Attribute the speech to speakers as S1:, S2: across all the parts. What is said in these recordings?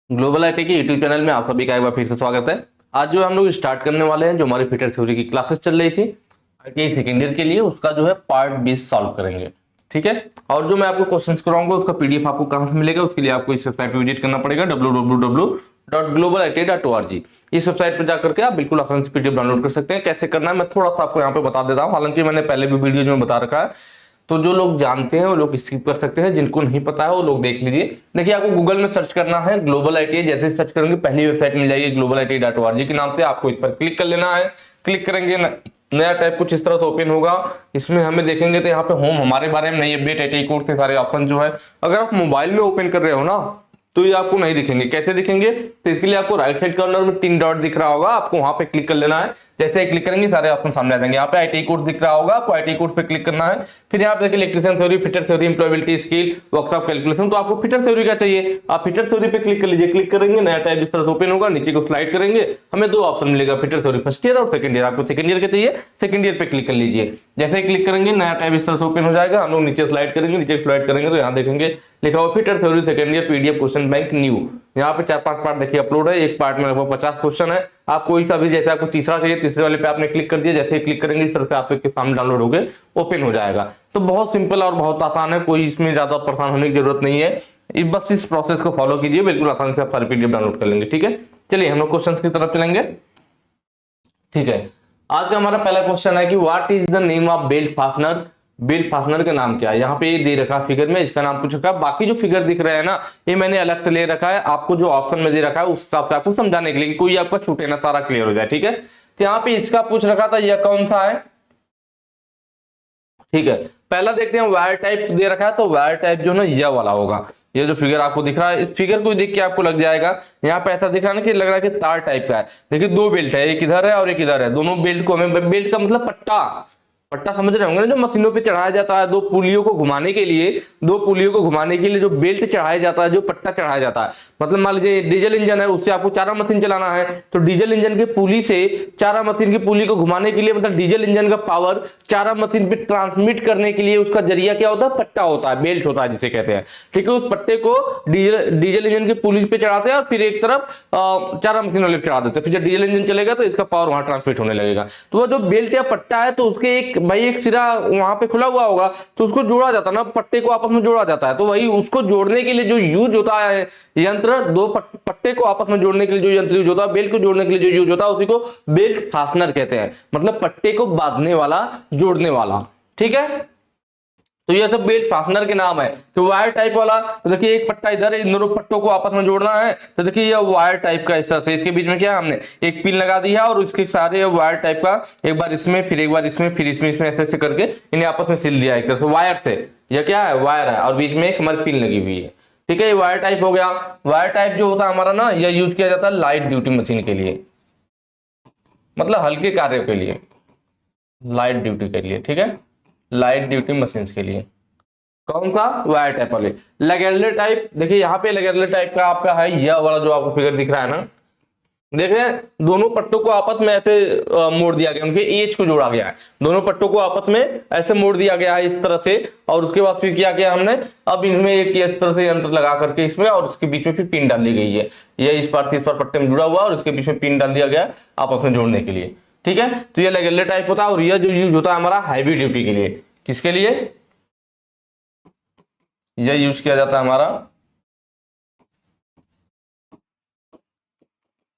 S1: Global IT के YouTube channel में आप सभी का एक बार फिर से स्वागत है। आज जो हम लोग स्टार्ट करने वाले हैं, जो हमारी फिटर थ्योरी की क्लासेस चल रही थी आईटीआई सेकेंड ईयर के लिए, उसका जो है पार्ट 20 सॉल्व करेंगे। ठीक है। और जो मैं आपको क्वेश्चंस कराऊंगा उसका पीडीएफ आपको कहां से मिलेगा, उसके लिए आपको इस वेबसाइट पर विजिट करना पड़ेगा www.globalit.org। इस वेबसाइट पर जाकर के आप बिल्कुल आसानी से पीडीएफ डाउनलोड कर सकते हैं। कैसे करना है मैं थोड़ा सा आपको यहाँ पे बता देता हूँ, हालांकि मैंने पहले भी वीडियो में बता रखा है, तो जो लोग जानते हैं वो लोग स्किप कर सकते हैं, जिनको नहीं पता है वो लोग देख लीजिए। देखिए, आपको गूगल में सर्च करना है ग्लोबल आईटीआई, जैसे सर्च करेंगे पहली वेबसाइट मिल जाएगी globalit.org के नाम से। आपको इस पर क्लिक कर लेना है। क्लिक करेंगे नया टैब कुछ इस तरह से ओपन होगा। इसमें हमें देखेंगे तो यहाँ पे होम हमारे बारे में नहीं, अपडेट आईटीआई कोर्स के सारे ऑप्शन जो है, अगर आप मोबाइल में ओपन कर रहे हो ना तो ये आपको नहीं दिखेंगे। कैसे दिखेंगे? तो इसके लिए आपको राइट साइड कॉर्नर में 3 डॉट दिख रहा होगा, आपको वहां पे क्लिक कर लेना है। जैसे ही क्लिक करेंगे सारे ऑप्शन सामने आ जाएंगे। यहाँ पे आईटीआई कोर्स दिख रहा होगा, आपको आईटीआई कोर्स पे क्लिक करना है। फिर यहाँ पे देखिए electrician theory, fitter theory, employability skill, workshop calculation. तो आपको फिटर थ्योरी का चाहिए, आप फिटर थ्योरी पे क्लिक कर लीजिए। क्लिक करेंगे नया टैब इस तरह से ओपन होगा, नीचे को स्लाइड करेंगे, हमें 2 ऑप्शन मिलेगा, फिटर थ्योरी फर्स्ट ईयर और सेकंड ईयर। आपको सेकंड ईयर का चाहिए, सेकंड ईयर पे क्लिक कर लीजिए। जैसे ही क्लिक करेंगे नया टैब इस तरह से ओपन हो जाएगा। हम लोग नीचे स्लाइड करेंगे, नीचे स्लाइड करेंगे तो यहाँ देखेंगे लिखा हुआ fitter theory second year PDF question bank new. यहाँ पे 4-5 पार्ट देखिए अपलोड है, एक पार्ट में लगभग 50 क्वेश्चन है। आप कोई सा भी, जैसे आपको तीसरा चाहिए तीसरे वाले पे आपने क्लिक कर दिया, जैसे ही क्लिक करेंगे इस तरह से आपके सामने डाउनलोड होकर ओपन हो जाएगा। तो बहुत सिंपल और बहुत आसान है, कोई इसमें ज्यादा परेशान होने की जरूरत नहीं है। बस इस प्रोसेस को फॉलो कीजिए, बिल्कुल आसानी से आप सारी पीडीएफ डाउनलोड कर लेंगे। ठीक है, चलिए हम लोग क्वेश्चन की तरफ चलेंगे। ठीक है, आज का हमारा पहला क्वेश्चन है कि what is the name of belt fastener. Belt fastener का नाम क्या है? यहाँ पे ये दे रखा है फिगर में, इसका नाम पूछ रखा है। बाकी जो फिगर दिख रहा है ना, ये मैंने अलग से ले रखा है, आपको जो ऑप्शन में दे रखा है उस हिसाब से आपको समझाने के लिए कि कोई आपका छूटे ना, सारा क्लियर हो जाए। ठीक है, तो यहाँ पे इसका पूछ रखा था, यह कौन सा है? ठीक है, पहला देखते हैं वायर टाइप दे रखा है, तो वायर टाइप जो ना यह वाला होगा। ये जो फिगर आपको दिख रहा है, इस फिगर को देख के आपको लग जाएगा, यहाँ पे ऐसा दिख रहा है ना कि लग रहा है कि तार टाइप का है। देखिए 2 बेल्ट है, एक इधर है और एक इधर है। दोनों बेल्ट को हमें, बेल्ट का मतलब पट्टा, पट्टा समझ रहे होंगे ना, जो मशीनों पे चढ़ाया जाता है 2 पुलियों को घुमाने के लिए। 2 पुलियों को घुमाने के लिए जो बेल्ट चढ़ाया जाता है, जो पट्टा चढ़ाया जाता है, मतलब मान लीजिए डीजल इंजन है, उससे आपको चारा मशीन चलाना है, तो डीजल इंजन के पुली से चारा मशीन की पुली को घुमाने के लिए, मतलब डीजल इंजन का पावर चारा मशीन पे ट्रांसमिट करने के लिए उसका जरिया क्या होता है? पट्टा होता है, बेल्ट होता है जिसे कहते हैं। ठीक है, उस पट्टे को डीजल इंजन के पुली पे चढ़ाते हैं और फिर एक तरफ चारा मशीन वाले पे चढ़ा देते हैं। फिर जब डीजल इंजन चलेगा तो इसका पावर वहां ट्रांसमिट होने लगेगा। तो वो जो बेल्ट या पट्टा है, तो उसके एक भाई एक सिरा वहां पे खुला हुआ होगा, तो उसको जोड़ा जाता है ना, पट्टे को आपस में जोड़ा जाता है। तो वही उसको जोड़ने के लिए जो यूज होता है यंत्र, 2 पट्टे को आपस में जोड़ने के लिए जो यंत्र यूज होता है, बेल्ट को जोड़ने के लिए जो यूज होता है, उसी को बेल्ट फास्टनर कहते हैं, मतलब पट्टे को बांधने वाला, जोड़ने वाला। ठीक है, तो ये सब बेल्ट फास्टनर के नाम है। तो वायर टाइप वाला, तो देखिए एक पट्टा इधर है, इन दोनों पट्टों को आपस में जोड़ना है, तो देखिए ये वायर टाइप का इस तरह से, इसके बीच में क्या हमने एक पिन लगा दी है और इसके सारे वायर टाइप का एक बार इसमें, फिर एक बार इसमें, फिर इसमें ऐसे ऐसे करके इन्हें आपस में सिल दिया एक तरह से वायर से। यह क्या है? वायर है, और बीच में एक हमारी पिन लगी हुई है। ठीक है, ये वायर टाइप हो गया। वायर टाइप जो होता है हमारा ना, यह यूज किया जाता है लाइट ड्यूटी मशीन के लिए, मतलब हल्के कार्यों के लिए, लाइट ड्यूटी के लिए। ठीक है, लाइट ड्यूटी मशीन के लिए। कौन सा? वायर टाइप वाले। लैगेरले टाइप, देखिए यहाँ पे लैगेरले टाइप का आपका है यह वाला जो आपको फिगर दिख रहा है ना, देख रहे हैं, दोनों पट्टों को आपस में ऐसे मोड़ दिया गया, उनके एज को जोड़ा गया है, दोनों पट्टों को आपस में ऐसे मोड़ दिया गया है इस तरह से। और उसके बाद फिर क्या किया हमने, अब इनमें एक इस तरह से यंत्र लगा करके इसमें, और उसके बीच में फिर पिन डाल दी गई है। यह इस पार से इस पार पट्टे में जुड़ा हुआ और उसके बीच में पिन डाल दिया गया आपस में जोड़ने के लिए। ठीक है, तो यह लैगेरले टाइप होता है। और यह जो यूज होता है हमारा हैवी ड्यूटी के लिए। किसके लिए यह यूज किया जाता है? हमारा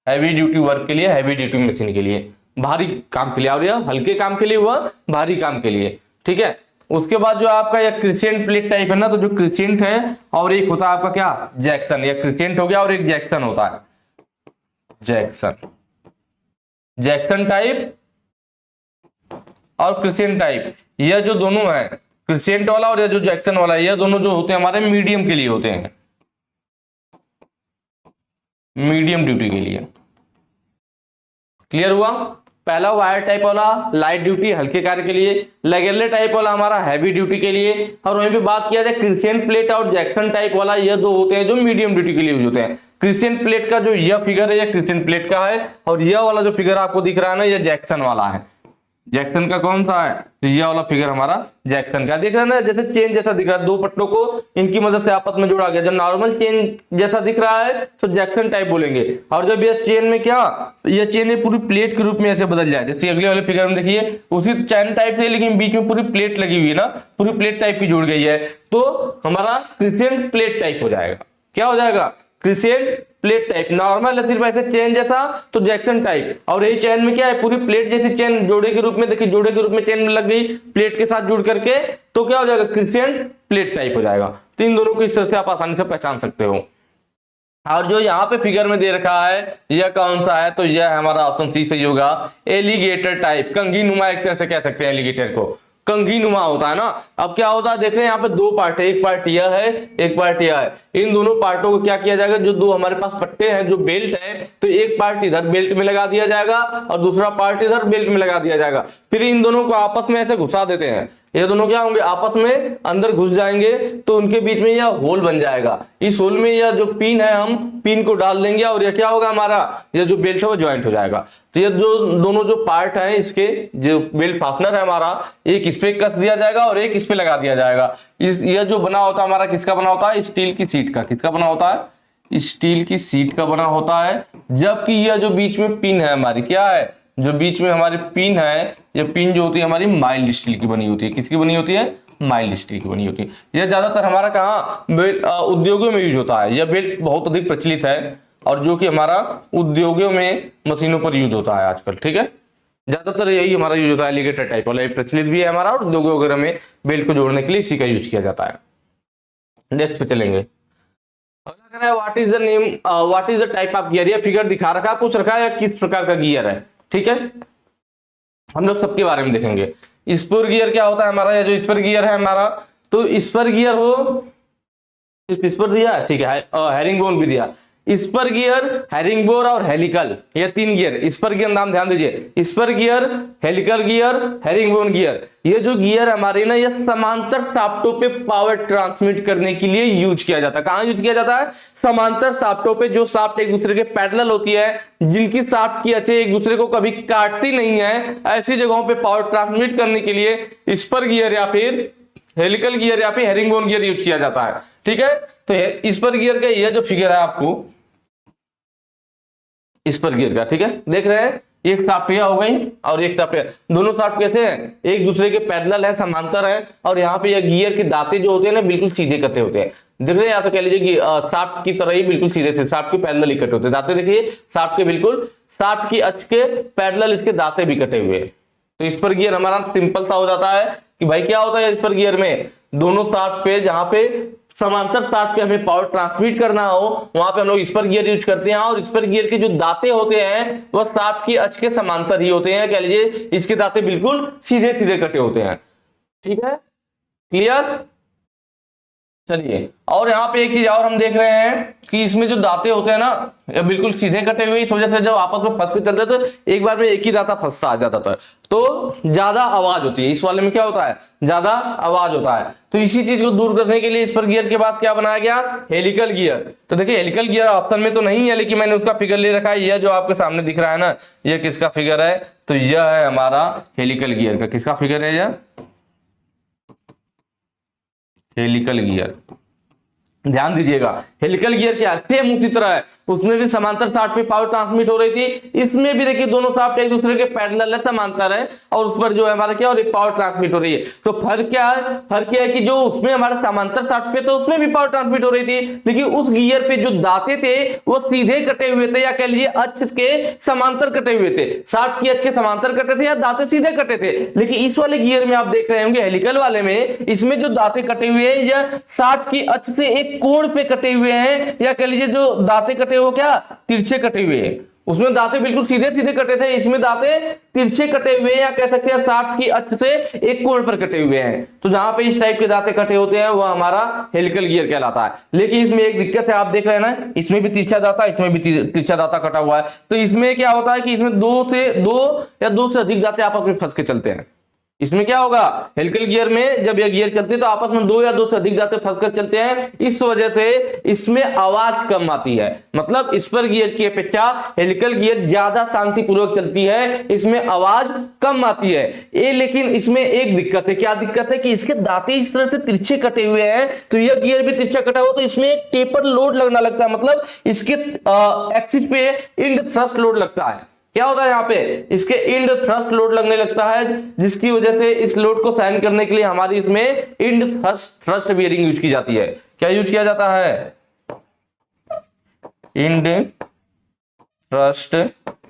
S1: हैवी ड्यूटी वर्क के लिए, हैवी ड्यूटी मशीन के लिए, भारी काम के लिए। और यह हल्के काम के लिए हुआ, भारी काम के लिए। ठीक है, उसके बाद जो आपका यह क्रिसेंट प्लेट टाइप है ना, तो जो क्रिसेंट है और एक होता है आपका क्या? जैक्सन। यह क्रिसेंट हो गया और एक जैक्सन होता है, जैक्सन। जैक्सन टाइप और क्रिसेंट टाइप, यह जो दोनों है, क्रिसेंट वाला और यह जो जैक्सन वाला है, यह दोनों जो होते हैं हमारे मीडियम के लिए होते हैं, मीडियम ड्यूटी के लिए। क्लियर हुआ? पहला वायर टाइप वाला लाइट ड्यूटी, हल्के कार्य के लिए। लैगेरले टाइप वाला हमारा हैवी ड्यूटी के लिए। और वहीं पे बात किया जाए क्रिसेंट प्लेट और जैक्सन टाइप वाला, ये 2 होते हैं जो मीडियम ड्यूटी के लिए यूज होते हैं। क्रिसेंट प्लेट का जो यह फिगर है, यह क्रिसेंट प्लेट का है, और यह वाला जो फिगर आपको दिख रहा है ना, यह जैक्सन वाला है। जैक्सन का कौन सा है, तो ये वाला फिगर हमारा जैक्सन का। देख रहे हैं ना, जैसे चेन जैसा दिख रहा है, दो पट्टों को इनकी मदद से आपस में जोड़ा गया। जब नॉर्मल चेन जैसा दिख रहा है तो जैक्सन टाइप बोलेंगे, और जब ये चेन में क्या, ये चेन है पूरी प्लेट के रूप में ऐसे बदल जाए, जैसे अगले वाले फिगर में देखिए उसी चैन टाइप से, लेकिन बीच में पूरी प्लेट लगी हुई है ना, पूरी प्लेट टाइप की जुड़ गई है, तो हमारा क्रिसेंट प्लेट टाइप हो जाएगा। क्या हो जाएगा, क्रिसेंट प्लेट टाइप। नॉर्मल है सिर्फ ऐसे चेन जैसा तो जैक्सन टाइप, और यही चेन में क्या है, पूरी प्लेट जैसी चेन जोड़े के रूप में, देखिए जोड़े के रूप में चेन में लग गई प्लेट के साथ जुड़ करके, तो क्या हो जाएगा, क्रिसेंट प्लेट टाइप हो जाएगा। तो इन दोनों को इस तरह से आप आसानी से पहचान सकते हो। और जो यहाँ पे फिगर में दे रखा है यह कौन सा है, तो यह हमारा ऑप्शन सी सही होगा, एलिगेटर टाइप, कंघी नुमा एक तरह से कह सकते हैं एलिगेटर को, कंघी नुमा होता है ना। अब क्या होता है, देख रहे हैं यहाँ पे दो पार्ट है, एक पार्ट यह है, एक पार्ट यह है। इन दोनों पार्टों को क्या किया जाएगा, जो दो हमारे पास पट्टे हैं, जो बेल्ट है, तो एक पार्ट इधर बेल्ट में लगा दिया जाएगा और दूसरा पार्ट इधर बेल्ट में लगा दिया जाएगा। फिर इन दोनों को आपस में ऐसे घुसा देते हैं, ये दोनों क्या होंगे, आपस में अंदर घुस जाएंगे, तो उनके बीच में यह होल बन जाएगा। इस होल में यह जो पिन है, हम पिन को डाल देंगे और यह क्या होगा, हमारा यह जो बेल्ट है वो ज्वाइंट हो जाएगा। तो ये जो दोनों जो पार्ट है, इसके जो बेल्ट फास्टनर है हमारा, एक इस पे कस दिया जाएगा और एक इस पे लगा दिया जाएगा। इस यह जो बना होता है हमारा, किसका बना होता है, स्टील की सीट का। किसका बना होता है, स्टील की सीट का बना होता है। जबकि यह जो बीच में पिन है हमारी, क्या है, जो बीच में हमारी पिन है, ये पिन जो होती है हमारी माइल्ड स्टील की बनी होती है। किसकी बनी होती है, माइल्ड स्टील की बनी होती है। यह ज्यादातर हमारा कहाँ उद्योगों में यूज होता है। यह बेल्ट बहुत अधिक प्रचलित है और जो कि हमारा उद्योगों में मशीनों पर यूज होता है आजकल। ठीक है, ज्यादातर यही हमारा यूज होता है, एलिगेटर टाइप वाला प्रचलित भी है हमारा, और उद्योगों वगैरह में बेल्ट को जोड़ने के लिए इसी का यूज किया जाता है। नेक्स्ट पे चलेंगे। अगला कह रहा है what is the name, what is the type of gear. ये फिगर दिखा रखा है, पूछ रखा है किस प्रकार का गियर है। ठीक है, हम लोग सबके बारे में देखेंगे। स्पर गियर क्या होता है हमारा, या जो स्पर गियर है हमारा, तो स्पर गियर हो, स्पर दिया, ठीक है, हैरिंग बोन भी दिया। स्पर गियर, हैरिंगबोन और हेलिकल, ये तीन गियर। स्पर गियर नाम ध्यान दीजिए, spur gear, helical gear, herringbone gear. ये जो गियर हमारे ना, ये समांतर शाफ्टों पे पावर ट्रांसमिट करने के लिए यूज किया जाता है। कहां यूज किया जाता है, समांतर शाफ्टों पे, जो शाफ्ट एक दूसरे के पैरेलल होती है, जिनकी शाफ्ट की अच्छे एक दूसरे को कभी काटती नहीं है, ऐसी जगहों पे पावर ट्रांसमिट करने के लिए स्पर गियर या फिर हेलिकल गियर या फिर हैरिंगबोन गियर यूज किया जाता है। ठीक है, तो स्पर गियर का यह जो फिगर है आपको, स्पर गियर का, ठीक है, देख रहे हैं, एक शाफ्ट यह हो गई और एक शाफ्ट, दोनों शाफ्ट कैसे हैं, एक दूसरे के पैरेलल है, समांतर है, और यहाँ पे यह गियर के दांते जो होते हैं ना, बिल्कुल सीधे कटे होते हैं। देख रहे हैं, या तो कह लीजिए शाफ्ट की तरह ही बिल्कुल सीधे से, शाफ्ट के पैरेलल ही कटे होते हैं दांते। देखिए शाफ्ट के बिल्कुल, शाफ्ट की अक्ष के पैरेलल इसके दांते भी कटे हुए हैं। तो स्पर गियर हमारा सिंपल सा हो जाता है कि भाई क्या होता है स्पर गियर में, दोनों शाफ्ट पे, जहां पे समांतर शाफ्ट पे हमें पावर ट्रांसमिट करना हो, वहां पे हम लोग स्पर गियर यूज करते हैं। और स्पर गियर के जो दांते होते हैं वह शाफ्ट की अक्ष के समांतर ही होते हैं, कह लीजिए इसके दांते बिल्कुल सीधे सीधे कटे होते हैं। ठीक है, क्लियर। चलिए, और यहाँ पे एक चीज और हम देख रहे हैं कि इसमें जो दांते होते हैं ना, ये बिल्कुल सीधे कटे हुए, इस वजह से जब आपस में फंस के चलते तो एक बार में एक ही दांता फंसता आ जाता था, तो ज्यादा आवाज होती है। इस वाले में क्या होता है, ज्यादा आवाज होता है। तो इसी चीज को दूर करने के लिए इस पर गियर के बाद क्या बनाया गया, हेलिकल गियर। तो देखिए हेलिकल गियर ऑप्शन में तो नहीं है, लेकिन मैंने उसका फिगर ले रखा है। यह जो आपके सामने दिख रहा है ना, यह किसका फिगर है, तो यह है हमारा हेलिकल गियर का। किसका फिगर है यह, हेलिकल गियर। ध्यान दीजिएगा, हेलिकल गियर क्या सेम उसी तरह है, उसमें भी समांतर शाफ्ट पे पावर ट्रांसमिट हो रही थी। इसमें भी देखिए दोनों शाफ्ट एक दूसरे के पैरेलल है, समांतर है, और उस पर जो है हमारा क्या और पावर ट्रांसमिट हो रही है। तो फर्क क्या है, फर्क क्या है कि जो उसमें हमारे समांतर शाफ्ट पे तो उसमें भी पावर ट्रांसमिट हो रही थी, लेकिन उस गियर पे जो दांते थे वो सीधे कटे हुए थे, या कह लीजिए अक्ष के समांतर कटे हुए थे। शाफ्ट की अक्ष के समांतर कटे थे या दांते सीधे कटे थे। लेकिन इस वाले गियर में आप देख रहे होंगे, हेलिकल वाले में, इसमें जो दांते कटे हुए हैं या शाफ्ट की अक्ष से एक कोण पे कटे हुए हैं, या कह लीजिए जो दांते कटे हो क्या तिरछे कटे हुए हैं। उसमें दांते बिल्कुल सीधे सीधे कटे थे, इसमें दांते तिरछे कटे हुए हैं, या कह सकते हैं शाफ्ट की अक्ष से एक कोण पर कटे हुए हैं। तो जहां पे इस टाइप के दांते कटे होते हैं वह हमारा हेलिकल गियर कहलाता है। लेकिन इसमें एक दिक्कत है, आप देख रहे हैं ना, इसमें भी तिरछा दांता, इसमें भी तिरछा दांता कटा हुआ है। तो इसमें क्या होता है कि इसमें दो या दो से अधिक दांते आपस में फंस के चलते हैं। इसमें क्या होगा, हेलिकल गियर में जब ये गियर चलते हैं तो आपस में दो या दो से अधिक जाते फंसकर चलते हैं, इस वजह से इसमें आवाज कम आती है। मतलब इस पर गियर की अपेक्षा हेलिकल गियर ज्यादा शांतिपूर्वक चलती है, इसमें आवाज कम आती है। ये लेकिन इसमें एक दिक्कत है, क्या दिक्कत है कि इसके दांते इस तरह से तिरछे कटे हुए हैं, तो यह गियर भी तिरछा कटा हुआ तो इसमें एक टेपर लोड लगना लगता है। मतलब इसके एक्सिस पे यील्ड थ्रस्ट लोड लगता है। क्या होता है यहाँ पे, इसके यील्ड थ्रस्ट लोड लगने लगता है, जिसकी वजह से इस लोड को सहन करने के लिए हमारी इसमें यील्ड थ्रस्ट बियरिंग यूज की जाती है। क्या यूज किया जाता है, यील्ड थ्रस्ट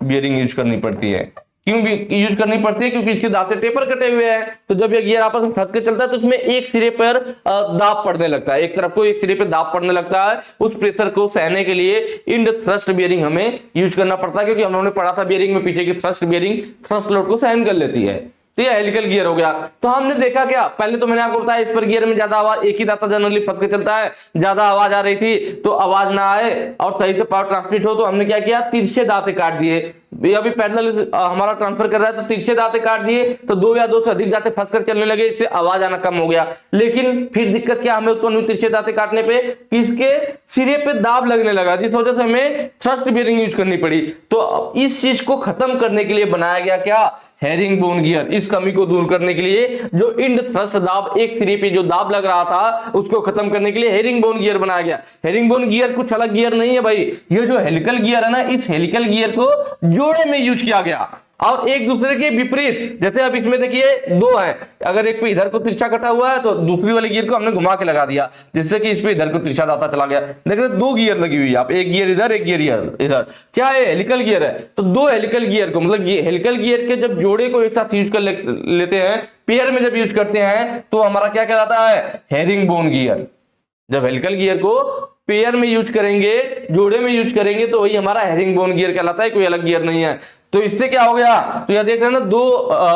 S1: बियरिंग यूज करनी पड़ती है। क्यों भी यूज करनी पड़ती है, क्योंकि इसके दांते टेपर कटे हुए हैं, तो जब ये गियर आपस में फंस के चलता है तो इसमें एक सिरे पर दाब पड़ने लगता है, एक तरफ को एक सिरे पर दाब पड़ने लगता है। उस प्रेशर को सहने के लिए यील्ड थ्रस्ट बियरिंग हमें यूज करना पड़ता है, क्योंकि हमने पढ़ा था बियरिंग में पीछे की थ्रस्ट बियरिंग थ्रस्ट लोड को सहन कर लेती है। तो ये हेलिकल गियर हो गया। तो हमने देखा क्या, पहले तो मैंने आपको बताया इस पर गियर में ज्यादा आवाज, एक ही दांता जनरली फंस के चलता है, ज्यादा आवाज आ रही थी तो आवाज ना आए और सही से पावर ट्रांसमिट हो, तो हमने क्या किया, तिरछे दांते काट दिए। अभी पैरेलल हमारा ट्रांसफर कर रहा है तो तिरछे दांते काट दिए, तो दो या दो से अधिक दांते फंसकर चलने लगे, इससे आवाज आना कम हो गया। लेकिन फिर दिक्कत क्या हमें उत्पन्न हुई तिरछे दांते काटने पे, कि इसके सिरे पे दाब लगने लगा, जिस वजह से हमें थ्रस्ट बियरिंग यूज करनी पड़ी। तो इस चीज को खत्म करने के लिए बनाया गया क्या, हेरिंग बोन गियर। इस कमी को दूर करने के लिए जो यील्ड थ्रस्ट दाब, एक सिरे पे जो दाब लग रहा था उसको खत्म करने के लिए हेरिंग बोन गियर बनाया गया। हेरिंग बोन गियर कुछ अलग गियर नहीं है भाई, ये जो हेलिकल गियर है ना, इस हेलिकल गियर को जोड़े में यूज किया गया और एक दूसरे के विपरीत। जैसे अब इसमें देखिए दो है, अगर एक पे इधर को तिरछा कटा हुआ है तो दूसरी वाले गियर को हमने घुमा के लगा दिया, जिससे कि इस पे इधर को तिरछा दाता चला गया। देखिए दो गियर लगी हुई है, आप एक गियर इधर, एक गियर इधर। क्या है, हेलिकल गियर है। तो दो हेलिकल गियर को, मतलब हेलिकल गियर के जब जोड़े को एक साथ यूज कर लेते हैं, पेयर में जब यूज करते हैं, तो हमारा क्या कहलाता है, हेरिंग बोन गियर। जब हेलिकल गियर को पेयर में यूज करेंगे, जोड़े में यूज करेंगे, तो वही हमारा हेरिंग बोन गियर कहलाता है, कोई अलग गियर नहीं है। तो इससे क्या हो गया, तो यह देख रहे हैं ना,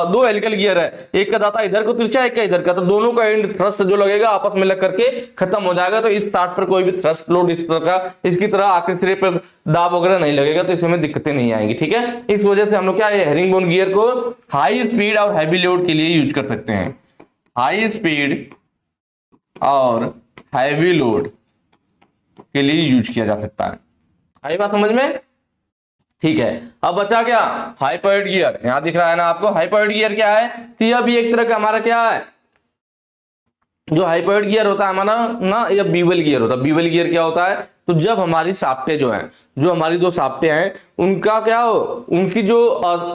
S1: दो हेलिकल गियर है, एक का दाता इधर को तिरछा, एक का इधर का, तो दोनों का एंड थ्रस्ट जो लगेगा आपस में लग करके खत्म हो जाएगा। तो इस शाफ्ट पर कोई भी थ्रस्ट लोड इस तरह का, इसकी तरह आखिरी सिरे पर दाब वगैरह नहीं लगेगा, तो इसमें दिक्कतें नहीं आएंगी। ठीक है, इस वजह से हम लोग क्या है, हेरिंग बोन गियर को हाई स्पीड और हैवी लोड के लिए यूज कर सकते हैं। हाई स्पीड और हैवी लोड के लिए यूज किया जा सकता है। आई बात समझ में, ठीक है। अब बचा क्या, हाई पावर्ड गियर। यहां दिख रहा है ना आपको, हाई पावर्ड गियर क्या है, तो यह भी एक तरह का हमारा क्या है, जो हाई पावर्ड गियर होता है हमारा ना, यह बीवल गियर होता है। बीवल गियर क्या होता है, तो जब हमारी साफ्टे जो हैं, जो हमारी दो साफ्टे हैं, उनका क्या हो, उनकी जो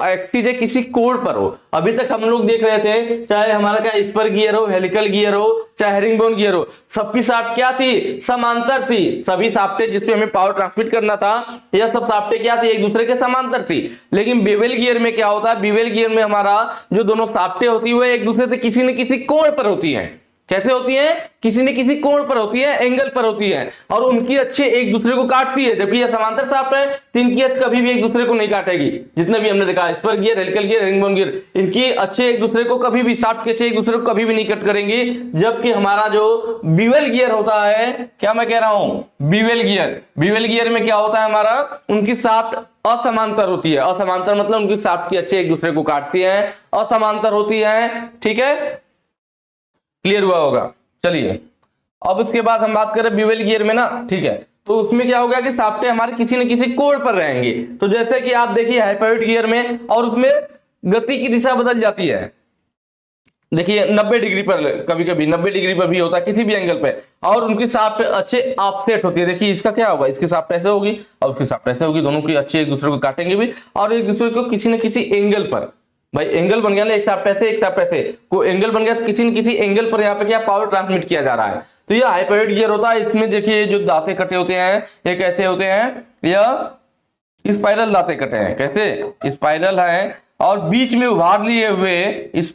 S1: एक्सिस है किसी कोण पर हो। अभी तक हम लोग देख रहे थे, चाहे हमारा क्या स्पर गियर हो, हेलिकल गियर हो, चाहे हेरिंगबोन गियर हो, सबकी साफ्ट क्या थी, समांतर थी। सभी साफ्टे जिसपे हमें पावर ट्रांसमिट करना था, यह सब साफ्टे क्या थी, एक दूसरे के समांतर थी। लेकिन बेवल गियर में क्या होता है, बेवल गियर में हमारा जो दोनों साफ्टे होती है, वो एक दूसरे से किसी न किसी कोण पर होती है। कैसे होती है, किसी न किसी कोण पर होती है, एंगल पर होती है, और उनकी अच्छे एक दूसरे को काटती है। जबकि यह समांतर शाफ्ट है तो इनकी अच्छे कभी भी एक दूसरे को नहीं काटेगी। जितने भी हमने देखा, spur gear, helical gear, herringbone gear, इनकी अच्छे एक दूसरे को कभी भी, शाफ्ट के अच्छे एक दूसरे को कभी भी नहीं कट करेंगी। जबकि हमारा जो बीवल गियर होता है, क्या मैं कह रहा हूं, बीवल गियर, बीवल गियर में क्या होता है हमारा, उनकी शाफ्ट असमांतर होती है। असमांतर मतलब उनकी शाफ्ट के अच्छे एक दूसरे को काटती है, असमांतर होती है। ठीक है, क्लियर हुआ होगा। चलिए अब इसके बाद हम बात करें बीवल गियर में ना, ठीक है, तो उसमें क्या होगा कि साफ्टे हमारे किसी न किसी कोण पर रहेंगे। तो जैसे कि आप देखिए हाई पावर्ड गियर में, और उसमें गति की दिशा बदल जाती है। देखिए 90 डिग्री पर, कभी कभी 90 डिग्री पर भी होता है, किसी भी एंगल पे, और उनकी शाफ्ट अच्छे ऑफसेट होती है। देखिए इसका क्या होगा, इसकी शाफ्ट ऐसे होगी और उसकी शाफ्ट ऐसे होगी, दोनों की अच्छे एक दूसरे को काटेंगे भी, और एक दूसरे को किसी न किसी एंगल पर, भाई एंगल बन गया ना, एक शाफ्ट ऐसे, एक शाफ्ट ऐसे, कोई एंगल बन गया तो किसी न किसी एंगल पर यहाँ पे क्या पावर ट्रांसमिट किया जा रहा है। तो ये हाई पावर्ड गियर होता है। इसमें देखिए जो दांते कटे होते हैं, ये कैसे होते हैं, यह स्पाइरल दांते कटे हैं। कैसे, स्पाइरल है, और बीच में उभार लिए हुए इस,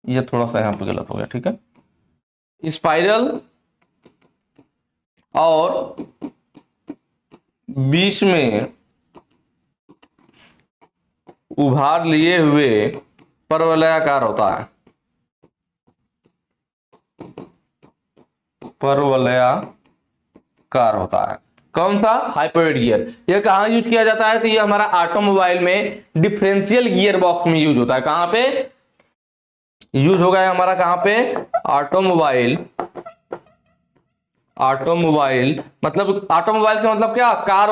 S1: ये थोड़ा सा यहाँ पे गलत हो गया, ठीक है, स्पाइरल और बीच में उभार लिए हुए परवलयाकार होता है, परवलयाकार होता है। कौन सा, हाई पावर्ड गियर। यह कहां यूज किया जाता है, तो यह हमारा ऑटोमोबाइल में डिफरेंशियल गियर बॉक्स में यूज होता है। कहां पे, यूज होगा हमारा कहां पे, ऑटोमोबाइल। ऑटोमोबाइल मतलब, ऑटोमोबाइल का मतलब क्या, कार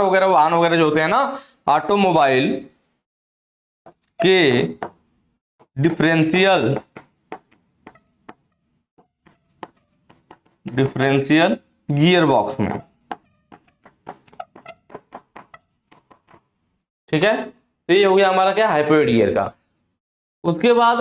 S1: वगैरह वाहन वगैरह जो होते हैं ना, ऑटोमोबाइल के डिफरेंशियल गियर बॉक्स में। ठीक है, तो ये हो गया हमारा क्या, हाइपोइड गियर का। उसके बाद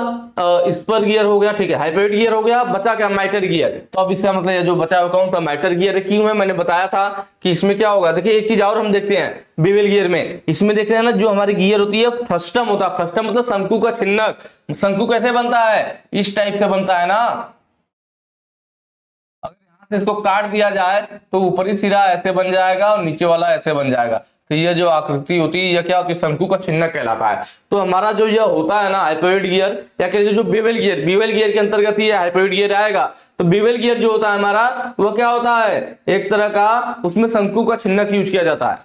S1: स्पर गियर हो गया, ठीक है, हाइपोइड गियर हो गया, बचा क्या, माइटर गियर। तो अब इसका मतलब ये जो बचा हुआ कौन सा, माइटर गियर है। क्यों है, मैंने बताया था कि इसमें क्या होगा। देखिए एक चीज और हम देखते हैं बेवल गियर में, इसमें देखते हैं ना, जो हमारी गियर होती है फ्रस्टम होता है। फ्रस्टम मतलब शंकु का छिन्नक। शंकु कैसे बनता है, इस टाइप से बनता है ना। अगर यहां से इसको काट दिया जाए तो ऊपरी सिरा ऐसे बन जाएगा और नीचे वाला ऐसे बन जाएगा। तो ये जो आकृति होती है, यह क्या होती है, शंकु का छिन्नक कहलाता है। तो हमारा जो यह होता है ना हाइपोइड गियर, या कह जो बेवल गियर के अंतर्गत ही हाइपोइड गियर आएगा। तो बेवल गियर जो होता है हमारा, वह क्या होता है, एक तरह का, उसमें शंकु का छिन्नक यूज किया जाता है,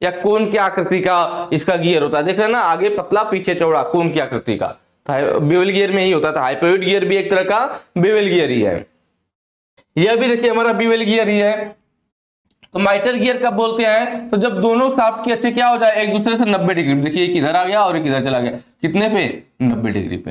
S1: या कोन की आकृति का इसका गियर होता है। देख रहे हैं ना, आगे पतला पीछे चौड़ा, कोन की आकृति का। बेवल गियर में ही होता था। हाइपोइड गियर भी एक तरह का बेवल गियर ही है। यह भी देखिए हमारा बेवल गियर ही है। तो माइटर गियर कब बोलते हैं, तो जब दोनों शाफ्ट के अच्छे क्या हो जाए, एक दूसरे से 90 डिग्री। देखिए एक इधर आ गया और एक इधर चला गया, कितने पे, 90 डिग्री पे।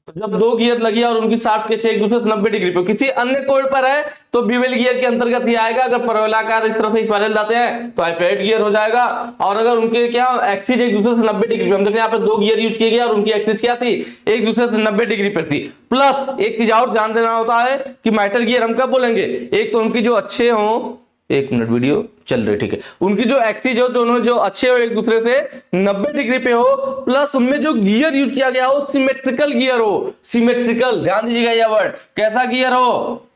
S1: तो जब दो गियर लगी और उनकी शाफ्ट के अच्छे एक दूसरे से 90 डिग्री पे, किसी अन्य कोण पर है तो बेवल गियर के अंतर्गत ही आएगा। अगर परवलयाकार इस तरह से स्पाइरल जाते हैं तो हाइपोइड गियर हो जाएगा। और अगर उनके क्या एक्सिस एक दूसरे से 90 डिग्री पे, हम देखते हैं यहाँ पे दो गियर यूज किए गए और उनकी एक्सिस क्या थी, एक दूसरे से 90 डिग्री पर थी। प्लस एक चीज और ध्यान देना होता है कि माइटर गियर हम कब बोलेंगे, एक तो उनकी जो अच्छे हो, एक मिनट वीडियो चल रही, ठीक है, उनकी जो एक्सिस हो, दोनों जो अच्छे हो एक दूसरे से 90 डिग्री पे हो, प्लस उनमें जो गियर यूज किया गया हो सिमेट्रिकल गियर हो। सिमेट्रिकल, ध्यान दीजिएगा यह वर्ड, कैसा गियर हो,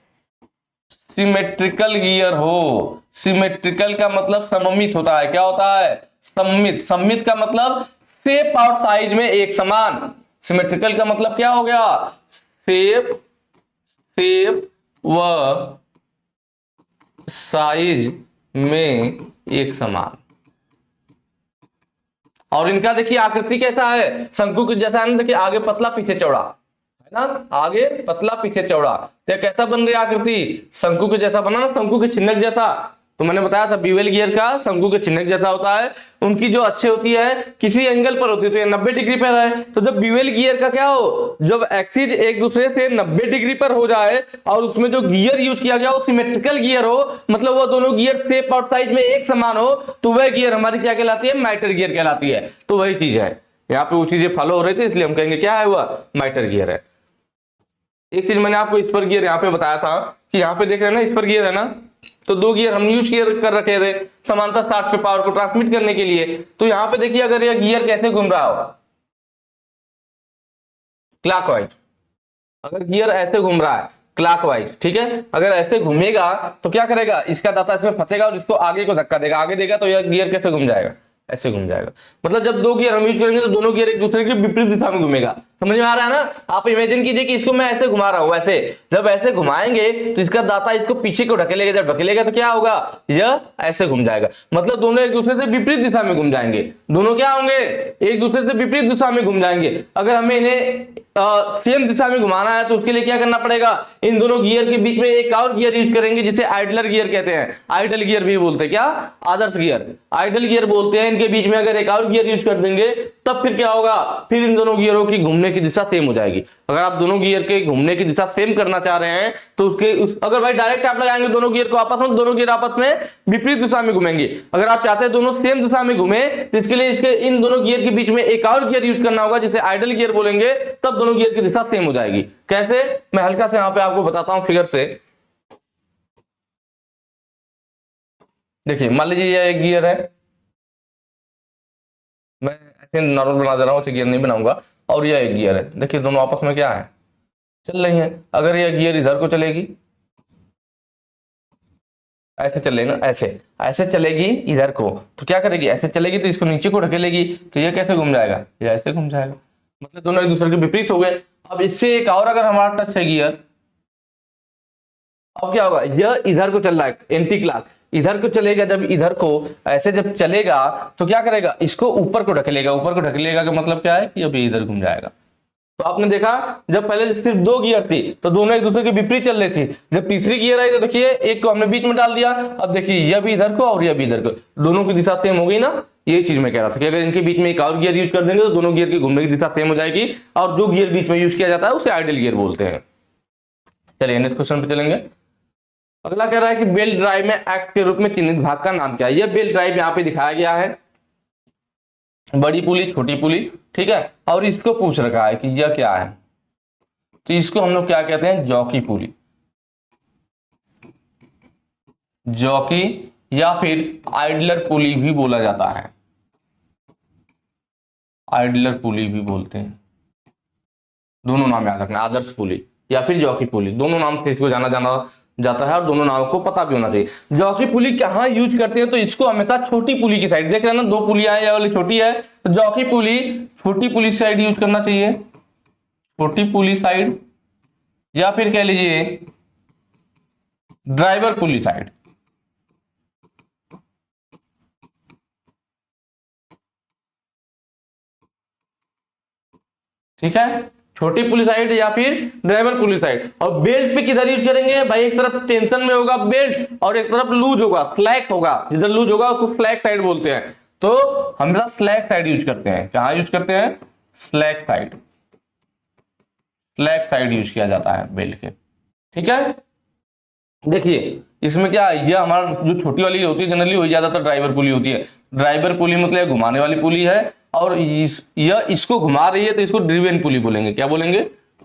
S1: सिमेट्रिकल गियर हो। सिमेट्रिकल का मतलब सममित होता है। क्या होता है, सममित। सममित का मतलब शेप और साइज में एक समान। सिमेट्रिकल का मतलब क्या हो गया, शेप व साइज में एक समान। और इनका देखिए आकृति कैसा है, शंकु के जैसा है ना। देखिए आगे पतला पीछे चौड़ा है ना, आगे पतला पीछे चौड़ा। तो कैसा बन रही आकृति, शंकु के जैसा बना ना, शंकु के छिन्नक जैसा। तो मैंने बताया था बेवल गियर का शंकु के छिन्नक जैसा होता है। उनकी जो अच्छे होती है किसी एंगल पर होती है, तो ये 90 डिग्री पर है। तो जब बेवल गियर का क्या हो, जब एक्सिस एक दूसरे से 90 डिग्री पर हो जाए और उसमें जो गियर यूज किया गया वो सिमेट्रिकल गियर हो, मतलब वो दोनों गियर शेप और साइज में एक समान हो, तो वह गियर हमारी क्या कहलाती है, माइटर गियर कहलाती है। तो वही चीज है, यहाँ पे वो चीजें फॉलो हो रही थी, इसलिए हम कहेंगे क्या है, वह माइटर गियर है। एक चीज मैंने आपको स्पर गियर यहाँ पे बताया था कि यहाँ पे देख रहे हैं ना, स्पर गियर है ना, तो दो गियर हम यूज कर रखे थे समांतर शाफ्ट पे पावर को ट्रांसमिट करने के लिए। तो यहाँ पे देखिए अगर यह गियर कैसे घूम रहा हो, क्लॉकवाइज, अगर गियर ऐसे घूम रहा है क्लॉकवाइज, ठीक है, अगर ऐसे घूमेगा तो क्या करेगा, इसका दाता इसमें फंसेगा और इसको आगे को धक्का देगा, आगे देगा तो यह गियर कैसे घूम जाएगा, ऐसे घूम जाएगा। मतलब जब दो गियर हम यूज करेंगे तो दोनों गियर एक दूसरे के विपरीत दिशा में घूमेगा। समझ में आ रहा है ना। आप इमेजिन कीजिए कि इसको मैं ऐसे घुमा रहा हूं, ऐसे जब ऐसे घुमाएंगे तो इसका दाता इसको पीछे को ढकेलेगा, जब ढकेलेगा तो क्या होगा, यह ऐसे घूम जाएगा। मतलब दोनों एक दूसरे से विपरीत दिशा में घूम जाएंगे। दोनों क्या होंगे, एक दूसरे से विपरीत दिशा में घूम जाएंगे। अगर हमें इन्हें सेम दिशा में घुमाना है तो उसके लिए क्या करना पड़ेगा, इन दोनों गियर के बीच में एक और गियर यूज करेंगे जिसे आइडलर गियर कहते हैं। आइडल गियर भी बोलते हैं, क्या, आदर्श गियर, आइडल गियर बोलते हैं। इनके बीच में अगर एक और गियर यूज कर देंगे तब फिर क्या होगा, फिर इन दोनों गियरों की घूमने की दिशा सेम हो जाएगी। अगर आप दोनों गियर के घूमने की दिशा सेम करना चाह रहे हैं तो अगर भाई डायरेक्ट आप लगाएंगे दोनों गियर को आपस में, दोनों गियर आपस में विपरीत दिशा में घूमेंगे। अगर आप चाहते हैं दोनों सेम दिशा में घूमे तो इसके लिए इसके इन दोनों गियर के बीच में एक और गियर यूज करना होगा जिसे आइडल गियर बोलेंगे, तब दोनों गियर की दिशा सेम हो जाएगी। कैसे, मैं हल्का से यहाँ पे आपको बताता हूं फिगर से। देखिए मान लीजिए यह एक गियर है, मैं ऐसे नॉर्मल बना दे रहा हूं, गियर नहीं बनाऊंगा, और यह एक गियर है। देखिए दोनों आपस में क्या है, चल रही है। अगर यह गियर इधर को चलेगी, ऐसे चलेगा, ऐसे ऐसे चलेगी इधर को, तो क्या करेगी, ऐसे चलेगी तो इसको नीचे को ढकेलेगी, तो यह कैसे घूम जाएगा, यह ऐसे घूम जाएगा। मतलब दोनों एक दूसरे के विपरीत हो गए। अब इससे एक और अगर हमारा टच है गियर, अब क्या होगा, यह इधर को चल रहा है एंटी क्लॉक, इधर को चलेगा। जब इधर को ऐसे जब चलेगा तो क्या करेगा, इसको ऊपर को ढकेलेगा। ऊपर को ढकेलेगा का मतलब क्या है कि अभी इधर घूम जाएगा। तो आपने देखा जब पहले सिर्फ 2 गियर थी तो दोनों एक दूसरे के विपरीत चल रही थी, जब तीसरी गियर आई तो देखिए एक को हमने बीच में डाल दिया, अब देखिए यह भी इधर को और यह भी इधर को, दोनों की दिशा सेम हो गई ना। यही चीज मैं कह रहा था कि अगर इनके बीच में एक और गियर यूज कर देंगे तो दोनों गियर की घूमने की दिशा सेम हो जाएगी, और जो गियर बीच में यूज किया जाता है उसे आइडल गियर बोलते हैं। चलिए नेक्स्ट क्वेश्चन पे चलेंगे। अगला कह रहा है कि बेल्ट ड्राइव में एक्स के रूप में चिन्हित भाग का नाम क्या है। यह बेल्ट ड्राइव यहाँ पे दिखाया गया है, बड़ी पुली छोटी पुली, ठीक है, और इसको पूछ रखा है कि यह क्या है, तो इसको हम लोग क्या कहते हैं, जॉकी पुली, जॉकी या फिर आइडलर पुली भी बोला जाता है, आइडलर पुली भी बोलते हैं, दोनों नाम याद रखना, आदर्श पुली या फिर जॉकी पुली, दोनों नाम से इसको जाना जाता है और दोनों नामों को पता भी होना चाहिए। जॉकी पुली कहाँ यूज करते हैं, तो इसको हमेशा छोटी पुली की साइड, देख रहे हैं ना 2 पुलियां हैं, ये वाली छोटी है, तो जॉकी पुली छोटी पुली साइड यूज करना चाहिए, छोटी पुली साइड, या फिर कह लीजिए ड्राइवर पुली साइड, ठीक है, छोटी पुली साइड या फिर ड्राइवर पुली साइड। और बेल्ट पे किधर यूज करेंगे भाई, एक तरफ टेंशन में होगा बेल्ट और एक तरफ लूज होगा, स्लैक होगा, जिधर लूज होगा उसको स्लैक साइड बोलते हैं, तो हमेशा स्लैक साइड यूज करते हैं। कहां यूज करते हैं, slack side, slack side use किया जाता है बेल्ट के, ठीक है। देखिए इसमें क्या है, यह हमारा जो छोटी वाली होती है जनरली वही ज्यादातर ड्राइवर पुली होती है। ड्राइवर पुली मतलब घुमाने वाली पुली है, और यह इसको घुमा रही है तो इसको ड्रिवेन पुली बोलेंगे। क्या बोलेंगे,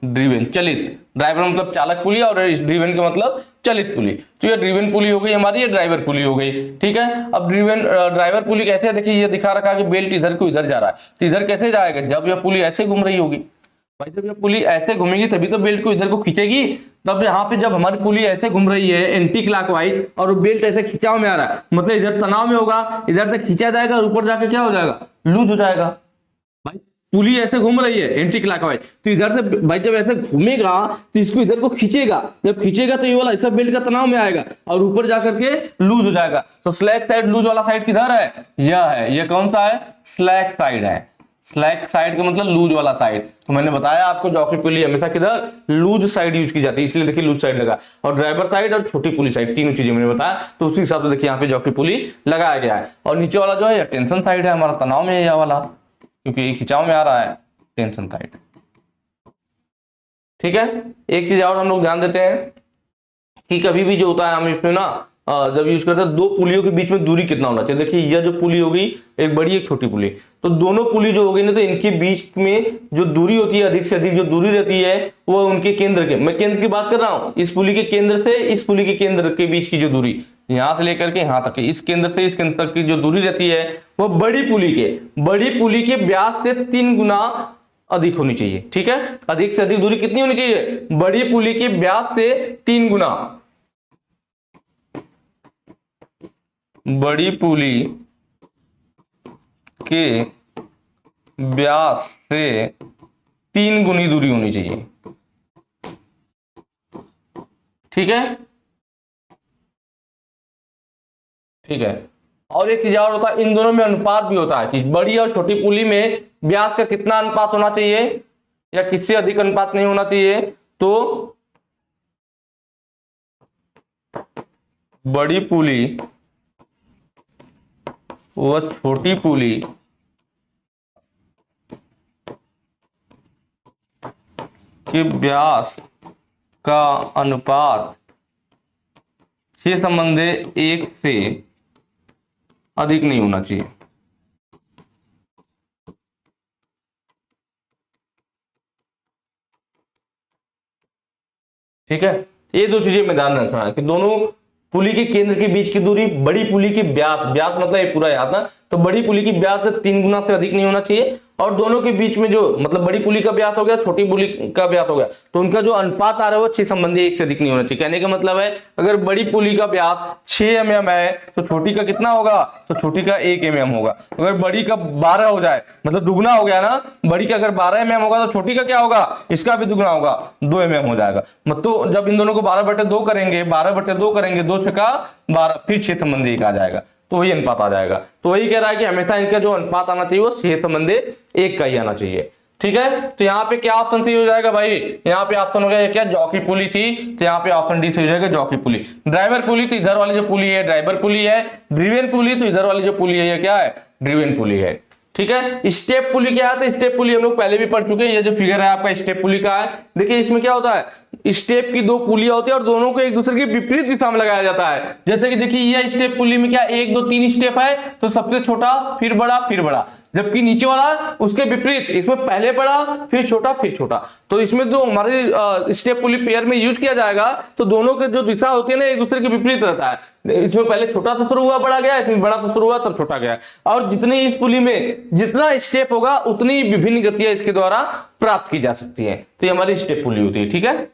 S1: ड्रिवेन, चलित। ड्राइवर मतलब चालक पुली और ड्रिवेन का मतलब चलित पुली। तो ये ड्रिवेन पुली हो गई हमारी, ये ड्राइवर पुली हो गई, ठीक है। अब ड्राइवर पुली कैसे है, देखिए ये दिखा रखा है कि बेल्ट इधर को इधर जा रहा है, तो इधर कैसे जाएगा, जब यह पुली ऐसे घूम रही होगी भाई, जब ये पुली ऐसे घूमेगी तभी तो बेल्ट को इधर को खींचेगी। तब यहाँ पे जब हमारी पुली ऐसे घूम रही है एंटी क्लॉकवाइज और बेल्ट ऐसे खिंचाव में आ रहा है, मतलब इधर तनाव में होगा, इधर से खींचा जाएगा और ऊपर जाके क्या हो जाएगा, लूज हो जाएगा। भाई पुली ऐसे घूम रही है एंटी क्लॉकवाइज, तो इधर से भाई जब ऐसे घूमेगा तो इसको इधर को खींचेगा, जब खींचेगा तो ये वाला ऐसा बेल्ट का तनाव में आएगा और ऊपर जाकर के लूज हो जाएगा। तो स्लैक साइड, लूज वाला साइड किधर है, यह है, यह कौन सा है, स्लैक साइड है। स्लैक साइड का मतलब लूज वाला साइड। तो मैंने बताया आपको जॉकी पुली हमेशा किधर, लूज साइड यूज की जाती है, इसलिए देखिए लूज साइड लगा, और ड्राइवर साइड और छोटी पुली साइड, तीनों चीजें मैंने बताया, तो उसी हिसाब से देखिए यहाँ पे जॉकी पुली लगाया गया है। और नीचे वाला जो है टेंशन साइड है, हमारा तनाव में है यह वाला, क्योंकि ये खिंचाव में आ रहा है, टेंशन साइड, ठीक है। एक चीज और हम लोग ध्यान देते हैं कि कभी भी जो होता है हम इसमें ना जब यूज करते हैं 2 पुलियों के बीच में दूरी कितना होना चाहिए। देखिए यह जो पुली होगी एक बड़ी एक छोटी पुली, तो दोनों पुली जो होगी ना तो इनके बीच में जो दूरी होती है, अधिक से अधिक जो दूरी रहती है वो उनके केंद्र के, मैं केंद्र की बात कर रहा हूं, इस पुली के केंद्र से इस पुली के केंद्र के बीच की जो दूरी, यहां से लेकर के यहां तक, इस केंद्र से इस केंद्र तक की जो दूरी रहती है वो बड़ी पुली के व्यास से 3 गुना अधिक होनी चाहिए, ठीक है। अधिक से अधिक दूरी कितनी होनी चाहिए, बड़ी पुली के व्यास से 3 गुना, बड़ी पुली के व्यास से 3 गुनी दूरी होनी चाहिए, ठीक है, ठीक है। और एक चीज और होता है, इन दोनों में अनुपात भी होता है कि बड़ी और छोटी पुली में व्यास का कितना अनुपात होना चाहिए या किससे अधिक अनुपात नहीं होना चाहिए। तो बड़ी पुली व छोटी पुली के व्यास का अनुपात 6:1 से अधिक नहीं होना चाहिए, ठीक है। ये 2 चीजें में ध्यान रखना है कि दोनों पुली के केंद्र के बीच की दूरी, बड़ी पुली की व्यास, व्यास मतलब ये पूरा याद ना, तो बड़ी पुली की व्यास से 3 गुना से अधिक नहीं होना चाहिए, और दोनों के बीच में जो मतलब बड़ी पुली का व्यास हो गया, छोटी पुली का व्यास हो गया, तो उनका जो अनुपात आ रहा है वो 6:1 से अधिक नहीं होना चाहिए। कहने का मतलब है अगर बड़ी पुली का व्यास 6 mm है तो छोटी का कितना होगा, तो छोटी का 1 mm होगा। अगर बड़ी का 12 हो जाए मतलब दुगना हो गया ना, बड़ी का अगर 12 mm होगा तो छोटी का क्या होगा, इसका भी दुगना होगा, 2 mm हो जाएगा। मतलब जब इन दोनों को 12/2 करेंगे, 12/2 करेंगे, 2 छक्का 12, फिर 6:1 आ जाएगा, तो वही अनुपात आ जाएगा। तो वही कह रहा है कि हमेशा इनका जो अनुपात आना चाहिए वो 6:1 का ही आना चाहिए, ठीक है। तो यहाँ पे क्या ऑप्शन सही हो जाएगा भाई, यहाँ पे ऑप्शन हो गया क्या, जॉकी पुली थी, तो यहाँ पे ऑप्शन डी सही हो जाएगा, जॉकी पुली। ड्राइवर पुली, तो इधर वाली जो पुली है ड्राइवर पुली है। ड्रिवेन पुली, तो इधर वाली जो पुली है ये क्या है, ड्रिवेन पुली है। ठीक है। स्टेप पुली क्या है, तो स्टेप पुली हम लोग पहले भी पढ़ चुके हैं। ये जो फिगर है आपका स्टेप पुली का है। देखिए इसमें क्या होता है, स्टेप की दो पुलियां होती है और दोनों को एक दूसरे की विपरीत दिशा में लगाया जाता है। जैसे कि देखिए ये स्टेप पुली में क्या 1 2 3 स्टेप है, तो सबसे छोटा फिर बड़ा फिर बड़ा, जबकि नीचे वाला उसके विपरीत, इसमें पहले बड़ा फिर छोटा फिर छोटा। तो इसमें जो हमारे स्टेप पुली पेयर में यूज किया जाएगा तो दोनों के जो दिशा होती है ना एक दूसरे के विपरीत रहता है। इसमें पहले छोटा सा शुरू हुआ बड़ा गया, इसमें बड़ा सा शुरू हुआ तब छोटा गया। और जितनी इस पुली में जितना स्टेप होगा उतनी विभिन्न गतियां इसके द्वारा प्राप्त की जा सकती है। तो ये हमारी स्टेप पुली होती है। ठीक है,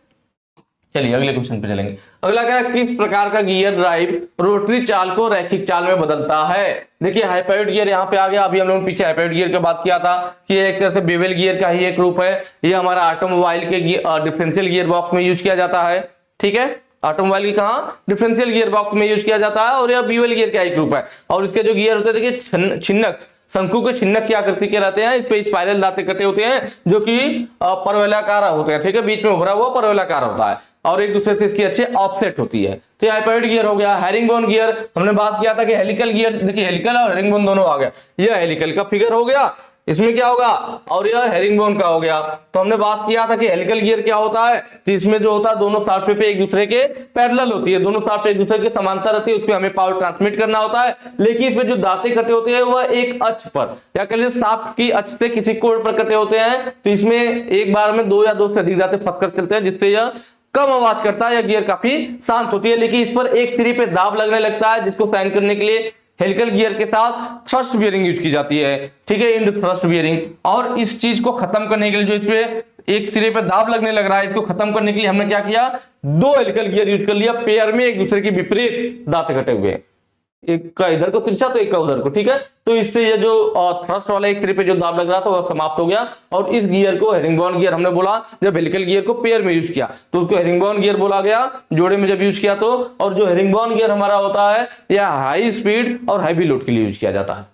S1: चलिए अगले क्वेश्चन पे चलेंगे। अगला क्या है, किस प्रकार का गियर ड्राइव रोटरी चाल को रैखिक चाल में बदलता है। देखिए हाइपोइड गियर यहाँ पे आ गया। अभी हम लोगों ने पीछे हाइपोइड गियर की बात किया था कि एक तरह से बेवल गियर का ही एक रूप है। ये हमारा ऑटोमोबाइल के डिफरेंशियल गियर बॉक्स में यूज किया जाता है। ठीक है, ऑटोमोबाइल की कहा डिफरेंशियल गियर बॉक्स में यूज किया जाता है और यह बेवल गियर का एक रूप है। और इसके जो गियर होते हैं देखिए छिन्नक, शंकु के छिन्नक की आकृति के रहते हैं। इस पे स्पाइरल दांते कटे होते हैं जो कि परवलयाकार होते हैं। ठीक है, बीच में उभरा हुआ परवलयाकार होता है और एक दूसरे से इसकी अच्छे ऑफसेट होती है। तो ये हाइपोइड गियर हो गया। हेरिंगबोन गियर हमने बात किया था कि हेलिकल गियर, देखिए हेलिकल और हेरिंगबोन दोनों आ गया। यह हेलिकल का फिगर हो गया, इसमें क्या होगा, और यह हेरिंगबोन का हो गया। तो हमने बात किया था कि हेलिकल गियर क्या होता है, तो इसमें जो होता है दोनों शाफ्ट पे एक दूसरे के पैरेलल होती है, दोनों शाफ्ट एक दूसरे के समांतर रहती है, उसपे हमें पावर ट्रांसमिट करना होता है। लेकिन इसमें जो दांते कटे होते हैं वह एक अक्ष पर या कह लीजिए शाफ्ट की अक्ष से किसी कोण पर कटे होते हैं। तो इसमें एक बार में 2 या 2 से अधिक दांते फंसकर चलते हैं, जिससे यह कम आवाज करता है। यह गियर काफी शांत होती है, लेकिन इस पर एक सिरे पे दाब लगने लगता है, जिसको सहन करने के लिए हेलिकल गियर के साथ थ्रस्ट बियरिंग यूज की जाती है। ठीक है, इंड थ्रस्ट बियरिंग। और इस चीज को खत्म करने के लिए, जो इसपे एक सिरे पे दाब लगने लग रहा है, इसको खत्म करने के लिए हमने क्या किया, 2 हेलिकल गियर यूज कर लिया पेयर में, एक दूसरे के विपरीत दांत कटे हुए, एक का इधर को तिरछा तो एक का उधर को। ठीक है, तो इससे ये जो थ्रस्ट वाला एक सिरे पे जो दाब लग रहा था वो समाप्त हो गया। और इस गियर को हेरिंगबोन गियर हमने बोला, जब हेलिकल गियर को पेयर में यूज किया तो उसको हेरिंगबोन गियर बोला गया, जोड़े में जब यूज किया तो। और जो हेरिंगबोन गियर हमारा होता है यह हाई स्पीड और हैवी लोड के लिए यूज किया जाता है।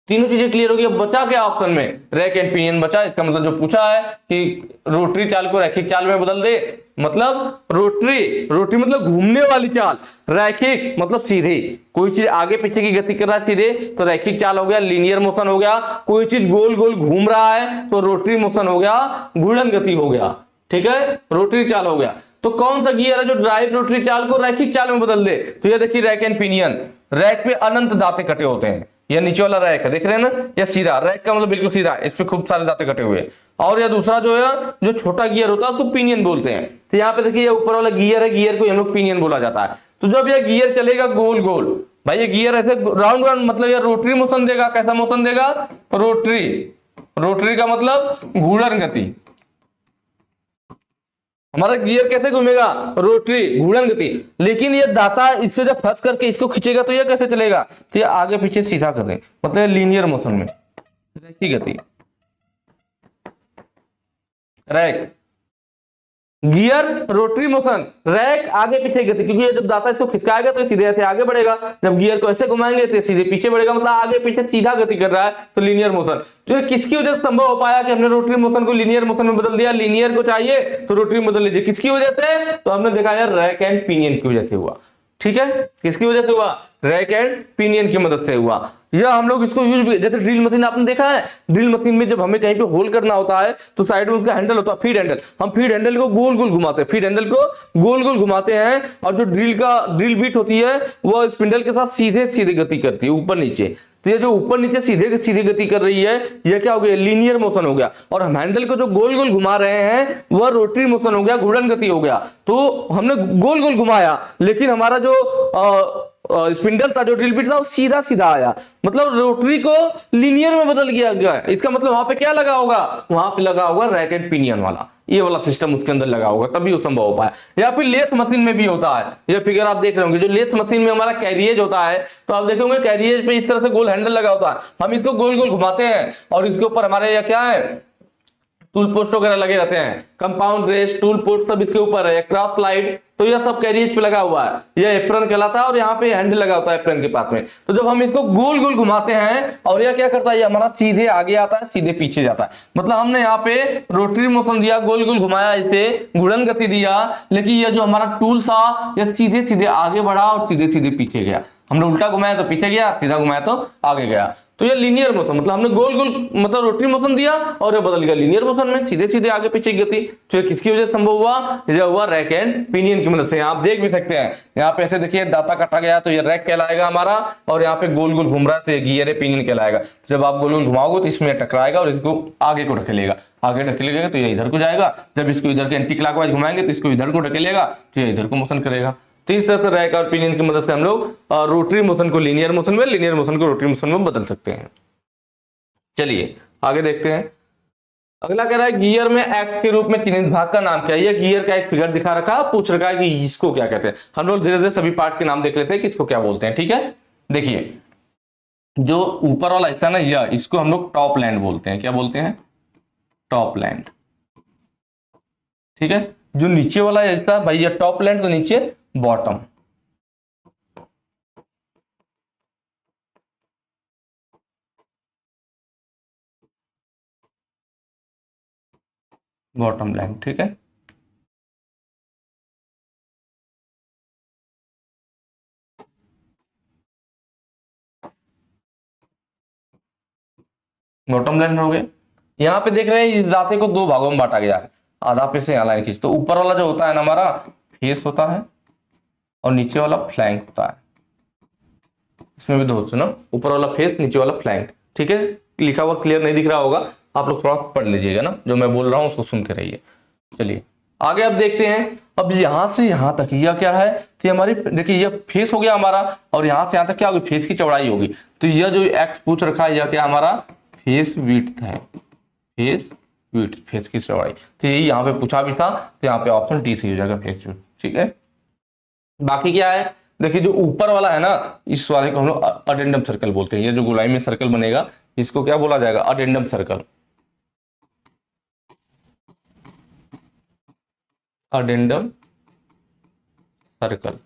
S1: तीनों चीजें क्लियर हो गई। अब बचा क्या ऑप्शन में, रैक एंड पिनियन बचा। इसका मतलब जो पूछा है कि रोटरी चाल को रैखिक चाल में बदल दे, मतलब रोटरी मतलब घूमने वाली चाल, रैखिक मतलब सीधे, कोई चीज आगे पीछे की गति कर रहा है सीधे तो रैखिक चाल हो गया, लीनियर मोशन हो गया। कोई चीज गोल गोल घूम रहा है तो रोटरी मोशन हो गया, घूर्णन गति हो गया। ठीक है, रोटरी चाल हो गया। तो कौन सा गियर है जो ड्राइव रोटरी चाल को रैखिक चाल में बदल दे, तो ये देखिए रैक एंड पिनियन। रैक पे अनंत दांते कटे होते हैं, यह नीचे वाला रैक है, देख रहे हैं ना, यह सीधा रैक का मतलब बिल्कुल सीधा, इस पे खूब सारे दांते कटे हुए। और यह दूसरा जो है जो छोटा गियर होता है उसको पिनियन बोलते हैं। तो यहाँ पे देखिए ये ऊपर वाला गियर है, गियर को हम लोग पिनियन बोला जाता है। तो जब यह गियर चलेगा गोल गोल, भाई ये गियर ऐसे राउंड राउंड, मतलब यह रोटरी मोशन देगा। कैसा मोशन देगा, रोटरी। रोटरी का मतलब घूर्णन गति। हमारा गियर कैसे घूमेगा, रोटरी, घूर्णन गति। लेकिन ये दाता इससे जब फंस करके इसको खींचेगा तो ये कैसे चलेगा, तो ये आगे पीछे सीधा कर दे, मतलब लीनियर मोशन में, रैखिक गति। Rack gear rotary motion, rack आगे पीछे गति, क्योंकि ये जब दाता इसको खिसकाएगा तो सीधे ऐसे आगे बढ़ेगा, जब गियर को ऐसे घुमाएंगे तो सीधे पीछे बढ़ेगा, मतलब आगे पीछे सीधा गति कर रहा है, तो लीनियर मोशन। तो ये किसकी वजह से संभव हो पाया कि हमने रोटरी मोशन को लीनियर मोशन में बदल दिया। लीनियर को चाहिए तो रोटरी बदल लीजिए, किसकी वजह से, तो हमने देखा यार रैक एंड पिनियन की वजह से हुआ। ठीक है, किसकी वजह से हुआ, रैक एंड पिनियन की मदद से हुआ। या हम लोग इसको यूज, जैसे ड्रिल मशीन आपने देखा है, ड्रिल मशीन में जब हमें कहीं पे होल करना होता है तो साइड में उसका हैंडल होता है, फीड हैंडल। हम फीड हैंडल को गोल गोल घुमाते हैं, फीड हैंडल को गोल गोल घुमाते हैं, और जो ड्रिल बीट होती है वो स्पिंडल के साथ सीधे सीधे गति करती है ऊपर नीचे। तो ये जो ऊपर नीचे सीधे सीधे गति कर रही है ये क्या हो गया, लीनियर मोशन हो गया। और हम हैंडल को जो गोल गोल घुमा रहे हैं वह रोटरी मोशन हो गया, घूर्णन गति हो गया। तो हमने गोल गोल घुमाया, लेकिन हमारा जो स्पिंडल था, जो ड्रिल बिट था, वो सीधा सीधा आया, मतलब रोटरी को लीनियर में बदल गया गया। इसका मतलब वहां पे क्या लगा होगा, वहां पे लगा होगा रैक एंड पिनियन वाला, ये वाला सिस्टम उसके अंदर लगा होगा, तभी वो संभव हो पाया। या फिर लेथ मशीन में भी होता है, ये फिगर आप देख रहे होंगे, जो लेथ मशीन में हमारा कैरियज होता है, तो आप देखोगे कैरियज पे इस तरह से गोल हैंडल लगा होता है, हम इसको गोल गोल घुमाते हैं और इसके ऊपर हमारे यह क्या है, टूल पोस्ट वगैरह लगे रहते हैं, कंपाउंड रेस्ट, टूल पोस्ट सब इसके ऊपर है, क्रॉस स्लाइड, तो यह सब कैरियज पे लगा हुआ है, यह एप्रन कहलाता है और यहाँ पे हैंडल लगा होता है एप्रन के पास में। तो जब हम इसको गोल गोल घुमाते हैं और यह क्या करता है, ये हमारा सीधे आगे आता है सीधे पीछे जाता है। मतलब हमने यहाँ पे रोटरी मोशन दिया, गोल गोल घुमाया, इसे घूर्णन गति दिया, लेकिन यह जो हमारा टूल था यह सीधे सीधे आगे बढ़ा और सीधे सीधे पीछे गया। हमने उल्टा घुमाया तो पीछे गया, सीधा घुमाया तो आगे गया। तो ये लीनियर मोशन, मतलब हमने गोल गोल मतलब रोटरी मोशन दिया और ये बदल गया लीनियर मोशन में, सीधे सीधे आगे पीछे गति। तो ये किसकी वजह से संभव हुआ, ये हुआ रैक एंड पिनियन की मदद से। आप देख भी सकते हैं यहाँ पे ऐसे देखिए दाता काटा गया तो ये रैक कहलाएगा हमारा, और यहाँ पे गोल गोल घूम रहा है तो ये गियर पिनियन कहलाएगा। जब आप गोल गोल घुमाओगे तो इसमें टकराएगा और इसको आगे को ढकेलेगा, आगे ढकेलेगा तो ये इधर को जाएगा। जब इसको इधर के एंटी क्लॉकवाइज घुमाएंगे तो इसको इधर को ढकेलेगा तो ये इधर को मोशन करेगा। तो इस तरह से रैक और पिनियन की मदद से हम लोग रोटरी मोशन को लीनियर मोशन में, लीनियर मोशन को रोटरी मोशन में बदल सकते हैं। चलिए आगे देखते हैं। अगला कह रहा है गियर में एक्स के रूप में चिन्हित भाग का नाम क्या है। ये गियर का एक फिगर दिखा रखा है, पूछ रखा है कि इसको क्या कहते हैं। हम लोग धीरे धीरे सभी पार्ट के नाम देख लेते हैं कि इसको क्या बोलते हैं। ठीक है, देखिए जो ऊपर वाला हिस्सा ना, यह इसको हम लोग टॉप लैंड बोलते हैं। क्या बोलते हैं, टॉप लैंड। ठीक है, जो नीचे वाला हिस्सा भाई ये टॉप लैंड, तो नीचे बॉटम। Bottom line. ठीक है, बॉटम लाइन हो गए। यहाँ पे देख रहे हैं इस दाते को दो भागों में बांटा गया है, आधा पे से यहाँ लाइन खींच। तो ऊपर वाला जो होता है ना हमारा फेस होता है और नीचे वाला फ्लैंक होता है। इसमें भी दो ना, ऊपर वाला फेस नीचे वाला फ्लैंक। ठीक है, लिखा हुआ क्लियर नहीं दिख रहा होगा, आप लोग थोड़ा पढ़ लीजिएगा ना, जो मैं बोल रहा हूँ उसको सुनते रहिए। चलिए आगे अब देखते हैं। अब यहां से यहां तक यह क्या है, तो हमारी देखिए यह फेस हो गया हमारा, और यहां से यहां तक क्या होगी, फेस की चौड़ाई होगी। तो यह जो एक्स पूछ रखा है यह क्या हमारा फेस विड्थ है, फेस विड्थ, फेस की चौड़ाई। तो यही यहाँ पे पूछा भी था, तो यहाँ पे ऑप्शन डी सही हो जाएगा, फेस विड्थ। ठीक है, बाकी क्या है, देखिए जो ऊपर वाला है ना, इस वाले को हम लोग अडेंडम सर्कल बोलते हैं। ये जो गोलाई में सर्कल बनेगा इसको क्या बोला जाएगा, अडेंडम सर्कल, अडेंडम सर्कल।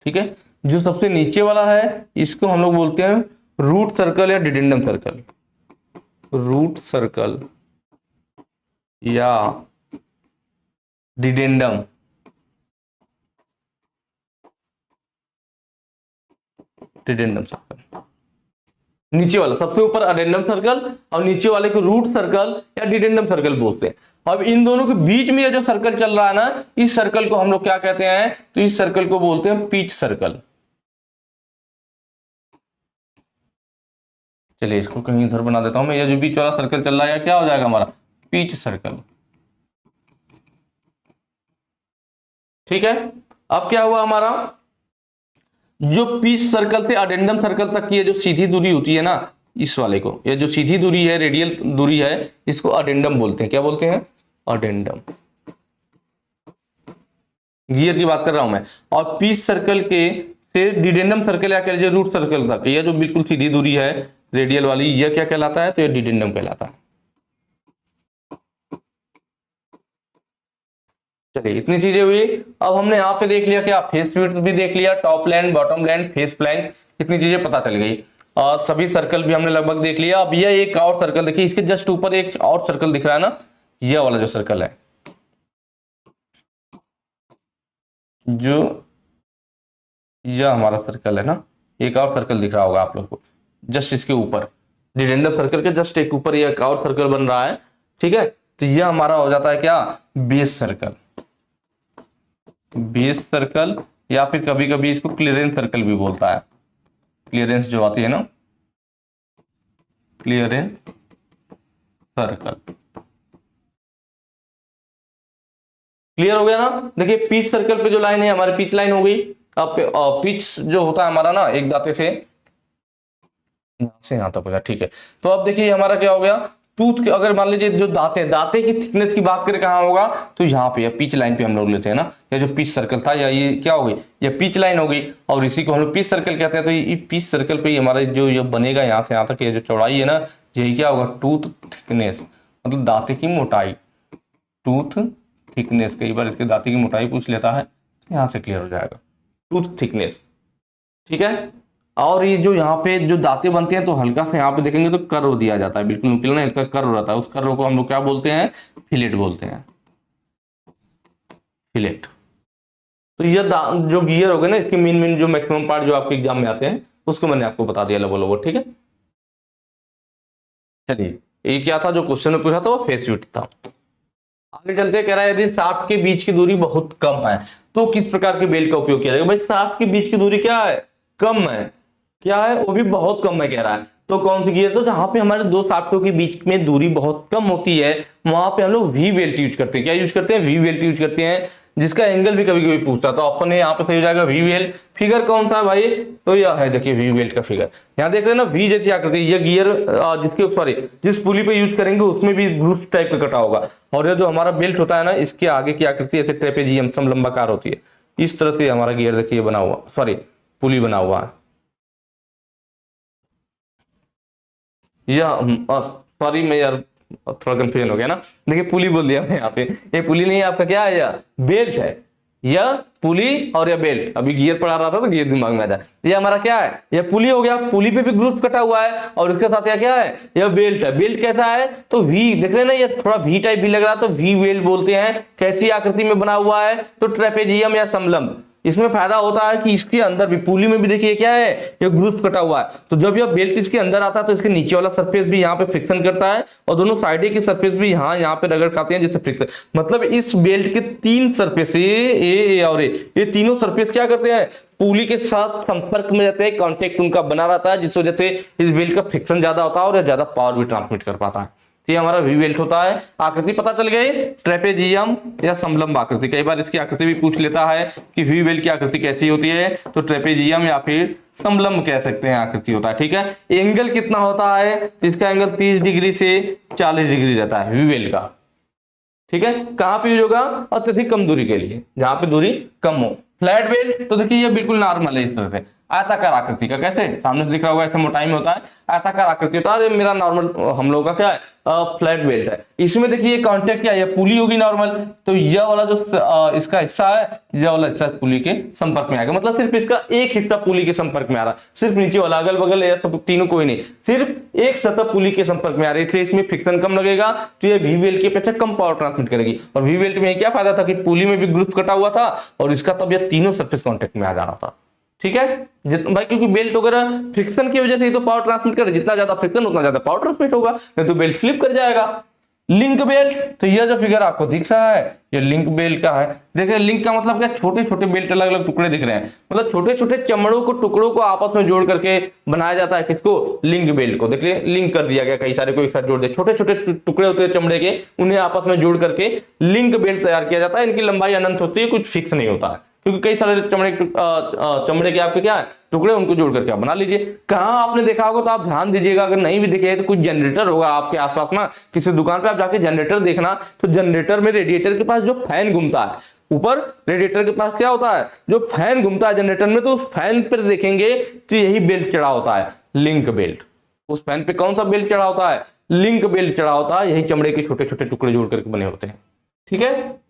S1: ठीक है, जो सबसे नीचे वाला है इसको हम लोग बोलते हैं रूट सर्कल या डिडेंडम सर्कल, रूट सर्कल या डिडेंडम, डिडेंडम सर्कल। नीचे वाला सबसे ऊपर अडेंडम सर्कल और नीचे वाले को रूट सर्कल या डिडेंडम सर्कल बोलते हैं। अब इन दोनों के बीच में जो सर्कल चल रहा है ना, इस सर्कल को हम लोग क्या कहते हैं, तो इस सर्कल को बोलते हैं पिच सर्कल। चलिए इसको कहीं इधर बना देता हूं मैं, ये जो बीच वाला सर्कल चल रहा है क्या हो जाएगा हमारा, पिच सर्कल। ठीक है, अब क्या हुआ हमारा, जो पिच सर्कल से अडेंडम सर्कल तक की जो सीधी दूरी होती है ना, इस वाले को, ये जो सीधी दूरी है, रेडियल दूरी है, इसको अडेंडम बोलते हैं। क्या बोलते हैं, अडेंडम। गियर की बात कर रहा हूं मैं। और पिच सर्कल के फिर डिडेंडम सर्कल या कह लीजिए रूट सर्कल तक, यह जो बिल्कुल सीधी दूरी है रेडियल वाली, यह क्या कहलाता है, तो यह डिडेंडम कहलाता है। चलिए इतनी चीजें हुई। अब हमने यहाँ पे देख लिया क्या, फेस विड्थ भी देख लिया, top land, bottom land, face flank, इतनी चीजें पता चल गई। और सभी सर्कल भी हमने लगभग देख लिया। अब यह एक और सर्कल देखिए, इसके जस्ट ऊपर एक और सर्कल दिख रहा है ना, यह वाला जो सर्कल है, जो यह हमारा सर्कल है ना, एक और सर्कल दिख रहा होगा आप लोग को जस्ट इसके ऊपर, डिडेंडम सर्कल के जस्ट एक ऊपर यह एक और सर्कल बन रहा है। ठीक है, तो यह हमारा हो जाता है क्या, बेस सर्कल, बेस सर्कल, या फिर कभी कभी इसको क्लियरेंस सर्कल भी बोलता है। क्लियरेंस जो आती है ना, क्लियरेंस सर्कल। क्लियर हो गया ना। देखिए पिच सर्कल पे जो लाइन है हमारी पिच लाइन हो गई। अब पिच जो होता है हमारा ना, एक दाते से यहां से यहां तक हो गया। ठीक है, तो अब देखिए हमारा क्या हो गया, टूथ के अगर मान लीजिए जो दांते, दांते की थिकनेस की बात करें कहाँ होगा, तो यहाँ पे पिच लाइन पे हम लोग लेते हैं ना। ये जो पिच सर्कल था या ये क्या हो गई, ये पिच लाइन हो गई, और इसी को हम लोग पिच सर्कल कहते हैं। तो ये पिच सर्कल पे हमारा जो ये बनेगा यहाँ से यहाँ तक, ये जो चौड़ाई है ना, यही क्या होगा, टूथ थिकनेस, मतलब दांते की मोटाई, टूथ थिकनेस। कई बार इसके दांते की मोटाई पूछ लेता है, यहां से क्लियर हो जाएगा, टूथ थिकनेस। ठीक है, और ये जो यहाँ पे जो दांतें बनती हैं तो हल्का सा यहाँ पे देखेंगे तो कर्व दिया जाता है, बिल्कुल नुकीला नहीं, इसका कर्व रहता है, उस कर्व को हम लोग क्या बोलते हैं, फिलेट बोलते हैं, फिलेट। तो ये जो गियर हो गए ना, इसके मेन मेन जो मैक्सिमम पार्ट जो आपके एग्जाम में आते हैं उसको मैंने आपको बता दिया लगभग लगभग। ठीक है, चलिए ये क्या था जो क्वेश्चन में पूछा था, वो फेस विड्थ था। आगे चलते कह रहा है यदि शाफ्ट के बीच की दूरी बहुत कम है तो किस प्रकार के बेल्ट का उपयोग किया जाएगा। भाई शाफ्ट के बीच की दूरी क्या है, कम है, क्या है, वो भी बहुत कम है कह रहा है। तो कौन सी गियर, तो जहां पे हमारे दो शाफ्टों के बीच में दूरी बहुत कम होती है वहां पे हम लोग वी बेल्ट यूज करते हैं। क्या यूज करते हैं, वी बेल्ट यूज करते हैं, जिसका एंगल भी कभी कभी पूछता है। तो ऑप्शन है यहाँ पे सही हो जाएगा वी बेल्ट। फिगर कौन सा है भाई, तो यह है, देखिए वी बेल्ट का फिगर। यहाँ देख रहे हैं ना वी जैसी आकृति, ये गियर जिसके सॉरी जिस पुली पे यूज करेंगे उसमें भी ग्रुप टाइप का कटा होगा। और ये जो हमारा बेल्ट होता है ना, इसके आगे की आकृति ऐसे ट्रेपेजियम समलंबाकार होती है। इस तरह से हमारा गियर देखिए बना हुआ, सॉरी पुली बना हुआ है। यह सॉरी मैं यार थोड़ा कंफ्यूजन हो गया ना, देखिए पुली बोल दिया मैं यहाँ पे, ये पुली नहीं है आपका, क्या है, यह बेल्ट है। यह पुली और यह बेल्ट, अभी गियर पढ़ा रहा था तो गियर दिमाग में आ जाए। ये हमारा क्या है, यह पुली हो गया, पुली पे भी ग्रूव कटा हुआ है और इसके साथ यह क्या है, यह बेल्ट है। बेल्ट कैसा है, तो वी देख रहे हैं ना, ये थोड़ा वी टाइप भी लग रहा है, तो वी बेल्ट बोलते हैं। कैसी आकृति में बना हुआ है, तो ट्रेपेजियम या समलंब। इसमें फायदा होता है कि इसके अंदर भी पुली में भी देखिए क्या है, ये ग्रूव कटा हुआ है। तो जब यह बेल्ट इसके अंदर आता है तो इसके नीचे वाला सरफेस भी यहाँ पे फ्रिक्शन करता है और दोनों साइड की सरफेस भी यहाँ पे रगड़ खाते हैं जैसे फ्रिक्शन। मतलब इस बेल्ट के तीन सरफेस ए और ये तीनों सरफेस क्या करते हैं, पुली के साथ संपर्क में रहते हैं, कांटेक्ट उनका बना रहता है, जिस वजह से इस बेल्ट का फ्रिक्शन ज्यादा होता है और ज्यादा पावर भी ट्रांसमिट कर पाता है। ये हमारा वी बेल्ट होता है। आकृति पता चल गई, ट्रेपेजियम या समलंब आकृति। कई बार इसकी आकृति भी पूछ लेता है कि वी बेल्ट की आकृति कैसी होती है, तो ट्रेपेजियम या फिर समलंब कह सकते हैं आकृति होता है। ठीक है, एंगल कितना होता है, इसका एंगल 30 डिग्री से 40 डिग्री रहता है वी बेल्ट का। ठीक है, कहां पे यूज होगा, अत्यधिक कम दूरी के लिए, जहां पे दूरी कम हो। फ्लैट बेल्ट तो देखिए ये बिल्कुल नॉर्मल है, इस तरह से आयताकार आकृति का, कैसे सामने से दिख रहा होगा ऐसे मोटाई में होता है, आयताकार आकृति होता है। मेरा नॉर्मल हम लोगों का क्या है, फ्लैट बेल्ट है। इसमें देखिए कांटेक्ट क्या है, पुली होगी नॉर्मल, तो यह वाला जो इसका हिस्सा है, यह वाला हिस्सा पुली के संपर्क में आएगा। मतलब सिर्फ इसका एक हिस्सा पुली के संपर्क में आ रहा है, सिर्फ नीचे वाला, अगल बगल या सब तीनों कोई नहीं, सिर्फ एक सतह पुली के संपर्क में आ रही है, इसलिए इसमें फ्रिक्शन कम लगेगा, तो ये वी बेल्ट की अपेक्षा कम पावर ट्रांसमिट करेगी। और वी बेल्ट में क्या फायदा था कि पुली में भी ग्रुप कटा हुआ था और इसका तब यह तीनों सरफेस कांटेक्ट में आ जा रहा था। ठीक है भाई, क्योंकि बेल्ट वगैरह फ्रिक्शन की वजह से ही तो पावर ट्रांसमिट करे, जितना ज्यादा फ्रिक्शन उतना ज्यादा पावर ट्रांसमिट होगा, नहीं तो बेल्ट स्लिप कर जाएगा। लिंक बेल्ट, तो यह जो फिगर आपको दिख रहा है ये लिंक बेल्ट का है। देखिए लिंक का मतलब क्या, छोटे छोटे बेल्ट अलग अलग टुकड़े दिख रहे हैं, मतलब छोटे छोटे चमड़ों को टुकड़ों को आपस में जोड़ करके बनाया जाता है। किसको, लिंक बेल्ट को। देखिए लिंक कर दिया गया, कई सारे को एक साथ जोड़ दिया, छोटे छोटे टुकड़े होते हैं चमड़े के, उन्हें आपस में जोड़ करके लिंक बेल्ट तैयार किया जाता है। इनकी लंबाई अनंत होती है, कुछ फिक्स नहीं होता है, क्योंकि कई सारे चमड़े के आपके क्या है टुकड़े, उनको जोड़ करके आप बना लीजिए। कहां आपने देखा होगा तो आप ध्यान दीजिएगा, अगर नहीं भी दिखे तो कुछ जनरेटर होगा आपके आसपास ना, किसी दुकान पे आप जाके जनरेटर देखना, तो जनरेटर में रेडिएटर के पास जो फैन घूमता है, ऊपर रेडिएटर के पास क्या होता है, जो फैन घूमता है जनरेटर में, तो उस फैन पर देखेंगे तो यही बेल्ट चढ़ा होता है, लिंक बेल्ट। उस फैन पे कौन सा बेल्ट चढ़ा होता है, लिंक बेल्ट चढ़ा होता है, यही चमड़े के छोटे छोटे टुकड़े जोड़ करके बने होते हैं। ठीक है,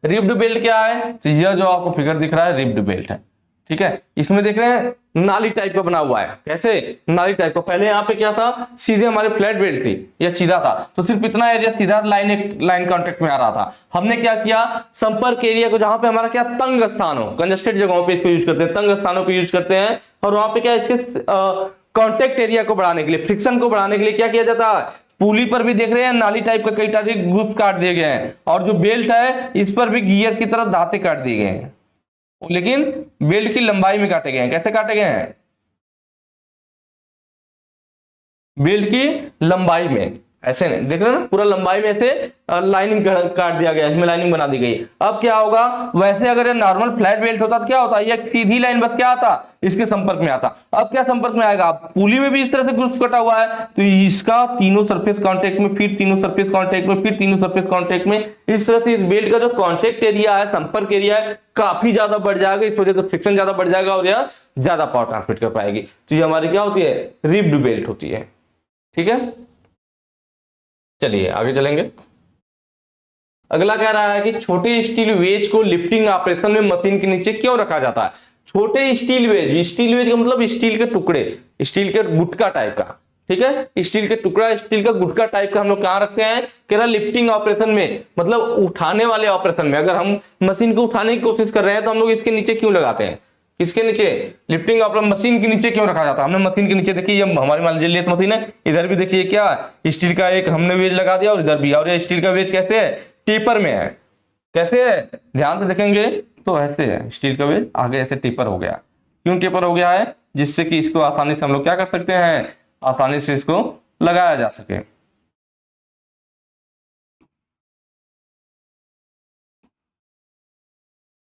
S1: रिब्ड बेल्ट क्या है, तो यह जो आपको फिगर दिख रहा है रिब्ड बेल्ट है। ठीक है, इसमें देख रहे हैं नाली टाइप का बना हुआ है, कैसे, नाली टाइप का। पहले यहाँ पे क्या था, सीधे हमारे फ्लैट बेल्ट थी, यह सीधा था, तो सिर्फ इतना एरिया सीधा लाइन कांटेक्ट में आ रहा था। हमने क्या किया, संपर्क एरिया को, जहां पे हमारा क्या तंग स्थान हो, कंजस्टेड जगहों पे इसको यूज करते हैं, तंग स्थानों पे यूज करते हैं, और वहां पे क्या इसके कॉन्टेक्ट एरिया को बढ़ाने के लिए, फ्रिक्शन को बढ़ाने के लिए क्या किया जाता है, पुली पर भी देख रहे हैं नाली टाइप का कई सारे ग्रुप काट दिए गए हैं, और जो बेल्ट है इस पर भी गियर की तरह दांते काट दिए गए हैं, लेकिन बेल्ट की लंबाई में काटे गए हैं। कैसे काटे गए हैं, बेल्ट की लंबाई में, ऐसे नहीं देख रहे हैं ना, पूरा लंबाई में ऐसे लाइनिंग काट दिया गया, इसमें लाइनिंग बना दी गई। अब क्या होगा, वैसे अगर ये नॉर्मल फ्लैट बेल्ट होता तो क्या होता, ये एक सीधी लाइन बस क्या आता, इसके संपर्क में आता। अब क्या संपर्क में आएगा, पुली में भी इस तरह से ग्रुप कटा हुआ है, तो इसका तीनों सरफेस कांटेक्ट में, फिर तीनों सरफेस कांटेक्ट में, फिर तीनों सरफेस कांटेक्ट में, इस तरह से इस बेल्ट का जो कांटेक्ट एरिया है, संपर्क एरिया है, काफी ज्यादा बढ़ जाएगा। इस वजह से फ्रिक्शन ज्यादा बढ़ जाएगा और यह ज्यादा पावर ट्रांसमिट कर पाएगी। तो ये हमारी क्या होती है, रिब्ड बेल्ट होती है। ठीक है, चलिए आगे चलेंगे। अगला कह रहा है कि छोटे स्टील वेज को लिफ्टिंग ऑपरेशन में मशीन के नीचे क्यों रखा जाता है। छोटे स्टील वेज का मतलब स्टील के टुकड़े, स्टील के गुटका टाइप का, ठीक है, स्टील के टुकड़ा, स्टील का गुटका टाइप का हम लोग कहां रखते हैं, कह रहा लिफ्टिंग ऑपरेशन में, मतलब उठाने वाले ऑपरेशन में। अगर हम मशीन को उठाने की कोशिश कर रहे हैं तो हम लोग इसके नीचे क्यों लगाते हैं, किसके नीचे, लिफ्टिंग ऑपरेशन मशीन के नीचे क्यों रखा जाता है। हमने मशीन के नीचे देखिए, ये हमारी मान लीजिए लेथ मशीन है, इधर भी देखिए क्या स्टील का एक हमने वेज लगा दिया और इधर भी, और ये स्टील का वेज कैसे है, टेपर में है, कैसे है, ध्यान से देखेंगे तो ऐसे है, स्टील का वेज आगे ऐसे टेपर हो गया। क्यों टेपर हो गया है, जिससे कि इसको आसानी से हम लोग क्या कर सकते हैं, आसानी से इसको लगाया जा सके।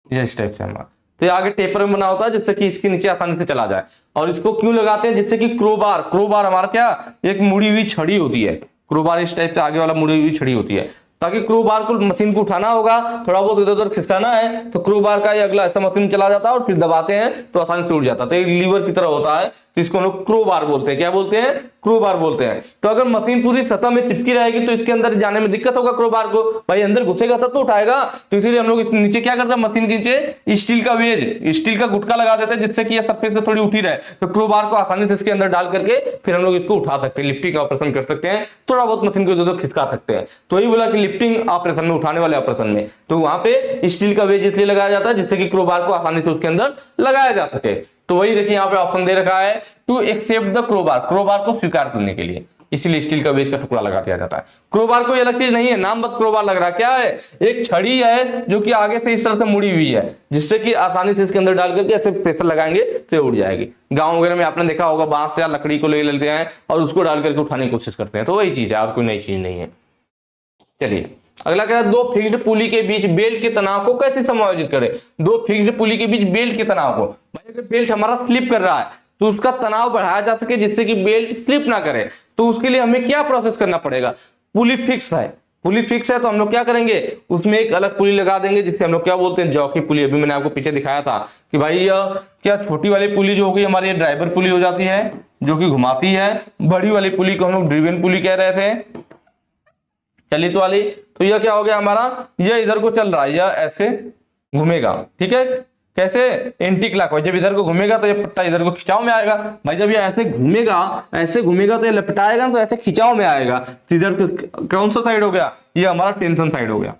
S1: ये इस टाइप से हमारा, तो ये आगे टेपर में बना होता है जिससे कि इसके नीचे आसानी से चला जाए। और इसको क्यों लगाते हैं, जिससे कि क्रोबार, क्रोबार हमारा क्या, एक मुड़ी हुई छड़ी होती है, क्रोबार इस टाइप से आगे वाला मुड़ी हुई छड़ी होती है, ताकि क्रोबार को मशीन को उठाना होगा, थोड़ा बहुत इधर उधर खिसकाना है तो क्रोबार का ये अगला ऐसा मशीन चला जाता है और फिर दबाते हैं तो आसानी से उठ जाता है। तो एक लीवर की तरह होता है, तो इसको हम लोग क्रोबार बोलते हैं, क्या बोलते हैं, क्रोबार बोलते हैं। तो अगर मशीन पूरी सतह में चिपकी रहेगी तो इसके अंदर जाने में दिक्कत होगा, क्रोबार को भाई अंदर घुसेगा तब तो उठाएगा। तो इसीलिए हम लोग इस नीचे क्या करते हैं, मशीन के नीचे स्टील का वेज, स्टील का गुटका लगा देते हैं, जिससे कि ये सरफेस से थोड़ी उठी रहे, तो क्रोबार को आसानी से इसके अंदर डाल करके फिर हम लोग इसको उठा सकते हैं, लिफ्टिंग ऑपरेशन कर सकते हैं, थोड़ा बहुत मशीन को जो खिसका सकते हैं। तो यही बोला कि लिफ्टिंग ऑपरेशन में, उठाने वाले ऑपरेशन में, तो वहां पे स्टील का वेज इसलिए लगाया जाता है जिससे कि क्रोबार को आसानी से उसके अंदर लगाया जा सके। तो वही देखिए यहाँ पे ऑप्शन दे रखा है, to accept the crowbar, crowbar को स्वीकार करने के लिए, इसीलिए स्टील का वेज का टुकड़ा लगा दिया जाता है। क्रोबार कोई अलग चीज नहीं है, नाम बस क्रोबार लग रहा है, क्या है, एक छड़ी है जो कि आगे से इस तरह से मुड़ी हुई है, जिससे कि आसानी से इसके अंदर डाल करके ऐसे प्रेशर लगाएंगे तो उड़ जाएगी। गांव वगैरह में आपने देखा होगा, बांस या लकड़ी को ले लेते हैं और उसको डाल करके उठाने की कोशिश करते हैं, तो वही चीज है और कोई नई चीज नहीं है। चलिए अगला कह रहा है, दो फिक्स्ड पुली के बीच बेल्ट के तनाव को कैसे समायोजित करें। दो फिक्स्ड पुली के बीच बेल्ट के तनाव को, भाई अगर बेल्ट हमारा स्लिप कर रहा है तो उसका तनाव बढ़ाया जा सके जिससे कि बेल्ट स्लिप ना करे, तो उसके लिए हमें क्या प्रोसेस करना पड़ेगा। पुली फिक्स है, पुली फिक्स है तो हम लोग क्या करेंगे, उसमें एक अलग पुली लगा देंगे जिससे हम लोग क्या बोलते हैं, जॉकी पुली। अभी मैंने आपको पीछे दिखाया था कि भाई क्या छोटी वाली पुली जो होगी हमारी ड्राइवर पुली हो जाती है जो कि घुमाती है, बड़ी वाली पुली को हम लोग ड्रिवन पुली कह रहे थे, चलित वाली। तो यह क्या हो गया हमारा, यह इधर को चल रहा है, यह ऐसे घूमेगा, ठीक है, कैसे, एंटी क्लॉकवाइज, जब इधर को घूमेगा तो ये पट्टा इधर को खिंचाव में आएगा। भाई जब ये ऐसे घूमेगा, ऐसे घूमेगा तो ये लपटाएगा तो ऐसे खिंचाव में आएगा, तो इधर कौन सा साइड हो गया, ये हमारा टेंशन साइड हो गया,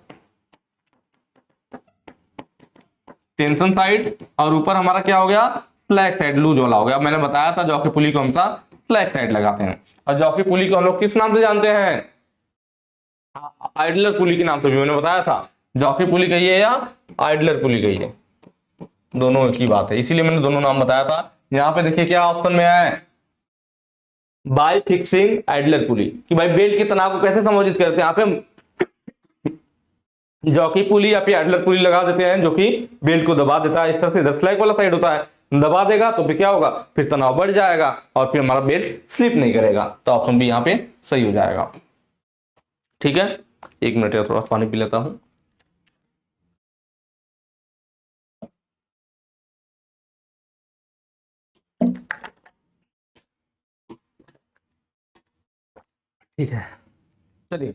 S1: टेंशन साइड, और ऊपर हमारा क्या हो गया, फ्लैग साइड, लूज वाला हो गया। मैंने बताया था जॉकी पुली को हम फ्लैग साइड लगाते हैं, और जॉकी पुली को हम लोग किस नाम से जानते हैं, आइडलर पुली के नाम से भी मैंने बताया था। जॉकी पुली कहिए या आइडलर पुली कहिए, दोनों एक ही बात है, इसीलिए मैंने दोनों नाम बताया था। यहां पे देखिए क्या ऑप्शन में है, बाय फिक्सिंग आइडलर पुली, कि भाई बेल्ट के तनाव को कैसे समायोजित करते हैं, यहाँ पे जॉकी पुली या फिर आइडलर पुली लगा देते हैं जो कि बेल्ट को दबा देता है, इस तरह से इधर स्लैग वाला साइड होता है, दबा देगा तो फिर क्या होगा, फिर तनाव बढ़ जाएगा और फिर हमारा बेल्ट स्लिप नहीं करेगा। तो ऑप्शन भी यहाँ पे सही हो जाएगा, ठीक है। एक मिनट थोड़ा पानी पी लेता हूं। ठीक है, चलिए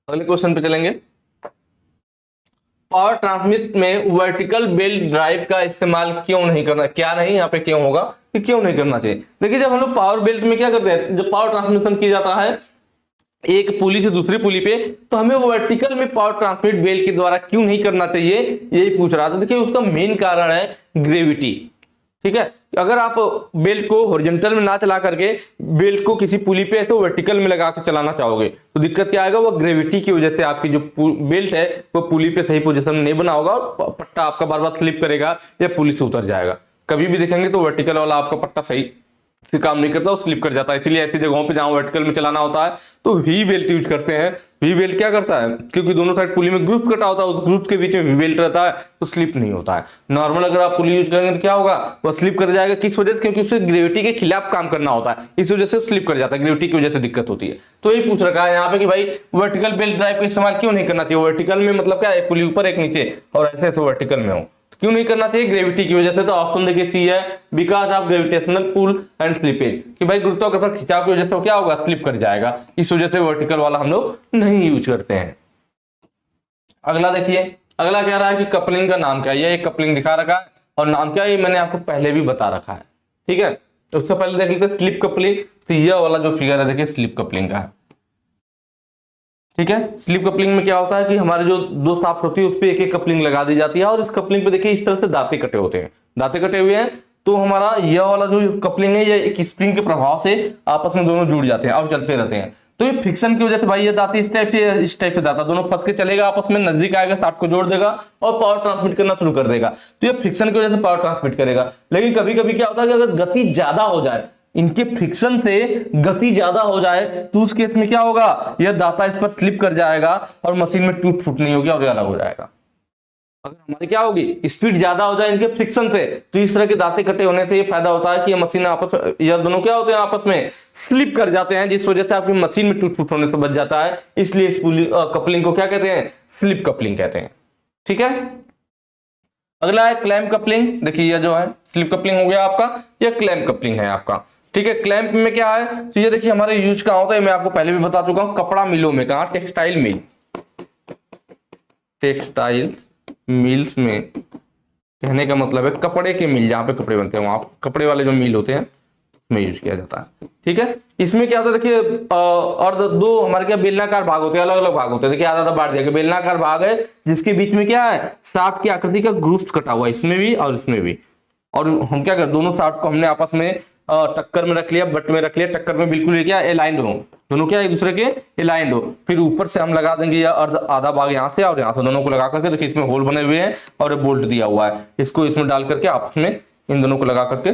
S1: अगले क्वेश्चन पे चलेंगे। पावर ट्रांसमिट में वर्टिकल बेल्ट ड्राइव का इस्तेमाल क्यों नहीं करना, क्या नहीं, यहाँ पे क्यों होगा कि क्यों नहीं करना चाहिए। देखिए जब हम लोग पावर बेल्ट में क्या करते हैं, जब पावर ट्रांसमिशन किया जाता है एक पुली से दूसरी पुली पे, तो हमें वर्टिकल में पावर ट्रांसमिट बेल्ट के द्वारा क्यों नहीं करना चाहिए, यही पूछ रहा था। देखिए उसका मेन कारण है ग्रेविटी, ठीक है। अगर आप बेल्ट को हॉरिजॉन्टल में ना चला करके बेल्ट को किसी पुली पे ऐसे वर्टिकल में लगा के चलाना चाहोगे तो दिक्कत क्या आएगा, वो ग्रेविटी की वजह से आपकी जो बेल्ट है वो पुली पे सही पोजीशन में नहीं बना होगा और पट्टा आपका बार बार स्लिप करेगा या पुली से उतर जाएगा। कभी भी देखेंगे तो वर्टिकल वाला आपका पट्टा सही से काम नहीं करता, वो स्लिप कर जाता है। इसलिए ऐसी जगहों पे जहां वर्टिकल में चलाना होता है तो वी बेल्ट यूज करते हैं। वी बेल्ट क्या करता है, क्योंकि दोनों साइड पुली में ग्रुप कटा होता है, उस ग्रुप के बीच में वी बेल्ट रहता है तो स्लिप नहीं होता है। नॉर्मल अगर आप पुली यूज करेंगे तो क्या होगा, वो स्लिप कर जाएगा, किस वजह से, क्योंकि उसे ग्रेविटी के खिलाफ काम करना होता है, इस वजह से स्लिप कर जाता है, ग्रेविटी की वजह से दिक्कत होती है। तो यही पूछ रखा है यहाँ पे कि भाई वर्टिकल बेल्ट ड्राइव का इस्तेमाल क्यों नहीं करना चाहिए। वर्टिकल में मतलब क्या है, पुली ऊपर एक नीचे और ऐसे ऐसे वर्टिकल में हो, क्यों नहीं करना चाहिए, ग्रेविटी की वजह से। तो ऑप्शन देखिए सी है, because of gravitational pull and slippage, कि भाई गुरुत्वाकर्षण खिंचाव की वजह से क्या होगा, स्लिप कर जाएगा, इस वजह से वर्टिकल वाला हम लोग नहीं यूज करते हैं। अगला देखिए, अगला कह रहा है कि कपलिंग का नाम क्या है। ये एक कपलिंग दिखा रखा है और नाम क्या है ये मैंने आपको पहले भी बता रखा है, ठीक है। तो उससे पहले देख लेते हैं स्लिप कपलिंग। तो ये वाला जो फिगर है देखिए स्लिप कपलिंग का है, ठीक है। स्लिप कपलिंग में क्या होता है कि हमारे जो दो शाफ्ट होती है उस पर एक एक कपलिंग लगा दी जाती है और इस कपलिंग पे देखिए इस तरह से दांते कटे होते हैं, दांते कटे हुए हैं। तो हमारा यह वाला जो कपलिंग है ये एक स्प्रिंग के प्रभाव से आपस में दोनों जुड़ जाते हैं और चलते रहते हैं। तो ये फ्रिक्शन की वजह से भाई ये दांते इस टाइप से दांता दोनों फंस के चलेगा, आपस में नजदीक आएगा, शाफ्ट को जोड़ देगा और पावर ट्रांसमिट करना शुरू कर देगा। तो ये फ्रिक्शन की वजह से पावर ट्रांसमिट करेगा। लेकिन कभी कभी क्या होता है कि अगर गति ज्यादा हो जाए, इनके फ्रिक्शन से गति ज्यादा हो जाए, तो उस केस में क्या होगा, यह दाता इस पर स्लिप कर जाएगा और मशीन में टूट फूट नहीं होगी और अलग हो जाएगा। अगर हमारी क्या होगी, स्पीड ज्यादा हो जाए इनके फ्रिक्शन से, तो इस तरह के दांते कटे होने से ये फायदा होता है कि ये मशीन आपस में, यह दोनों क्या होते हैं आपस में स्लिप कर जाते हैं, जिस वजह से आपकी मशीन में टूट फूट होने से बच जाता है। इसलिए इस कपलिंग को क्या कहते हैं, स्लिप कपलिंग कहते हैं, ठीक है। अगला है क्लैंप कपलिंग। देखिए ये जो है स्लिप कपलिंग हो गया आपका, ये क्लैंप कपलिंग है आपका, ठीक है। क्लैंप में क्या है, तो ये देखिए हमारे यूज कहाँ होता है, मैं आपको पहले भी बता चुका हूं, कपड़ा मिलों में। कहा, टेक्सटाइल मिल, टेक्सटाइल मिल्स में, कहने का मतलब है कपड़े के मिल, जहां पे कपड़े बनते हैं वहां कपड़े वाले जो मिल होते हैं में यूज किया जाता है, ठीक है। इसमें क्या होता है देखिए, और दो हमारे क्या बेलनाकार भाग होते हैं, अलग अलग भाग होते हैं। देखिए आधा बांट दिया, बेलनाकार भाग है जिसके बीच में क्या है, शाफ्ट की आकृति का ग्रूव्स कटा हुआ है, इसमें भी और इसमें भी। और हम क्या कर, दोनों शाफ्ट को हमने आपस में टक्कर में रख लिया, बट में रख लिया, टक्कर में बिल्कुल ये क्या अलाइंड हो, दोनों क्या एक दूसरे के अलाइंड हो। फिर ऊपर से हम लगा देंगे या आधा भाग यहाँ से और यहाँ से, दोनों को लगा करके देखिए इसमें होल बने हुए हैं और बोल्ट दिया हुआ है, इसको इसमें डाल करके आपस में इन दोनों को लगा करके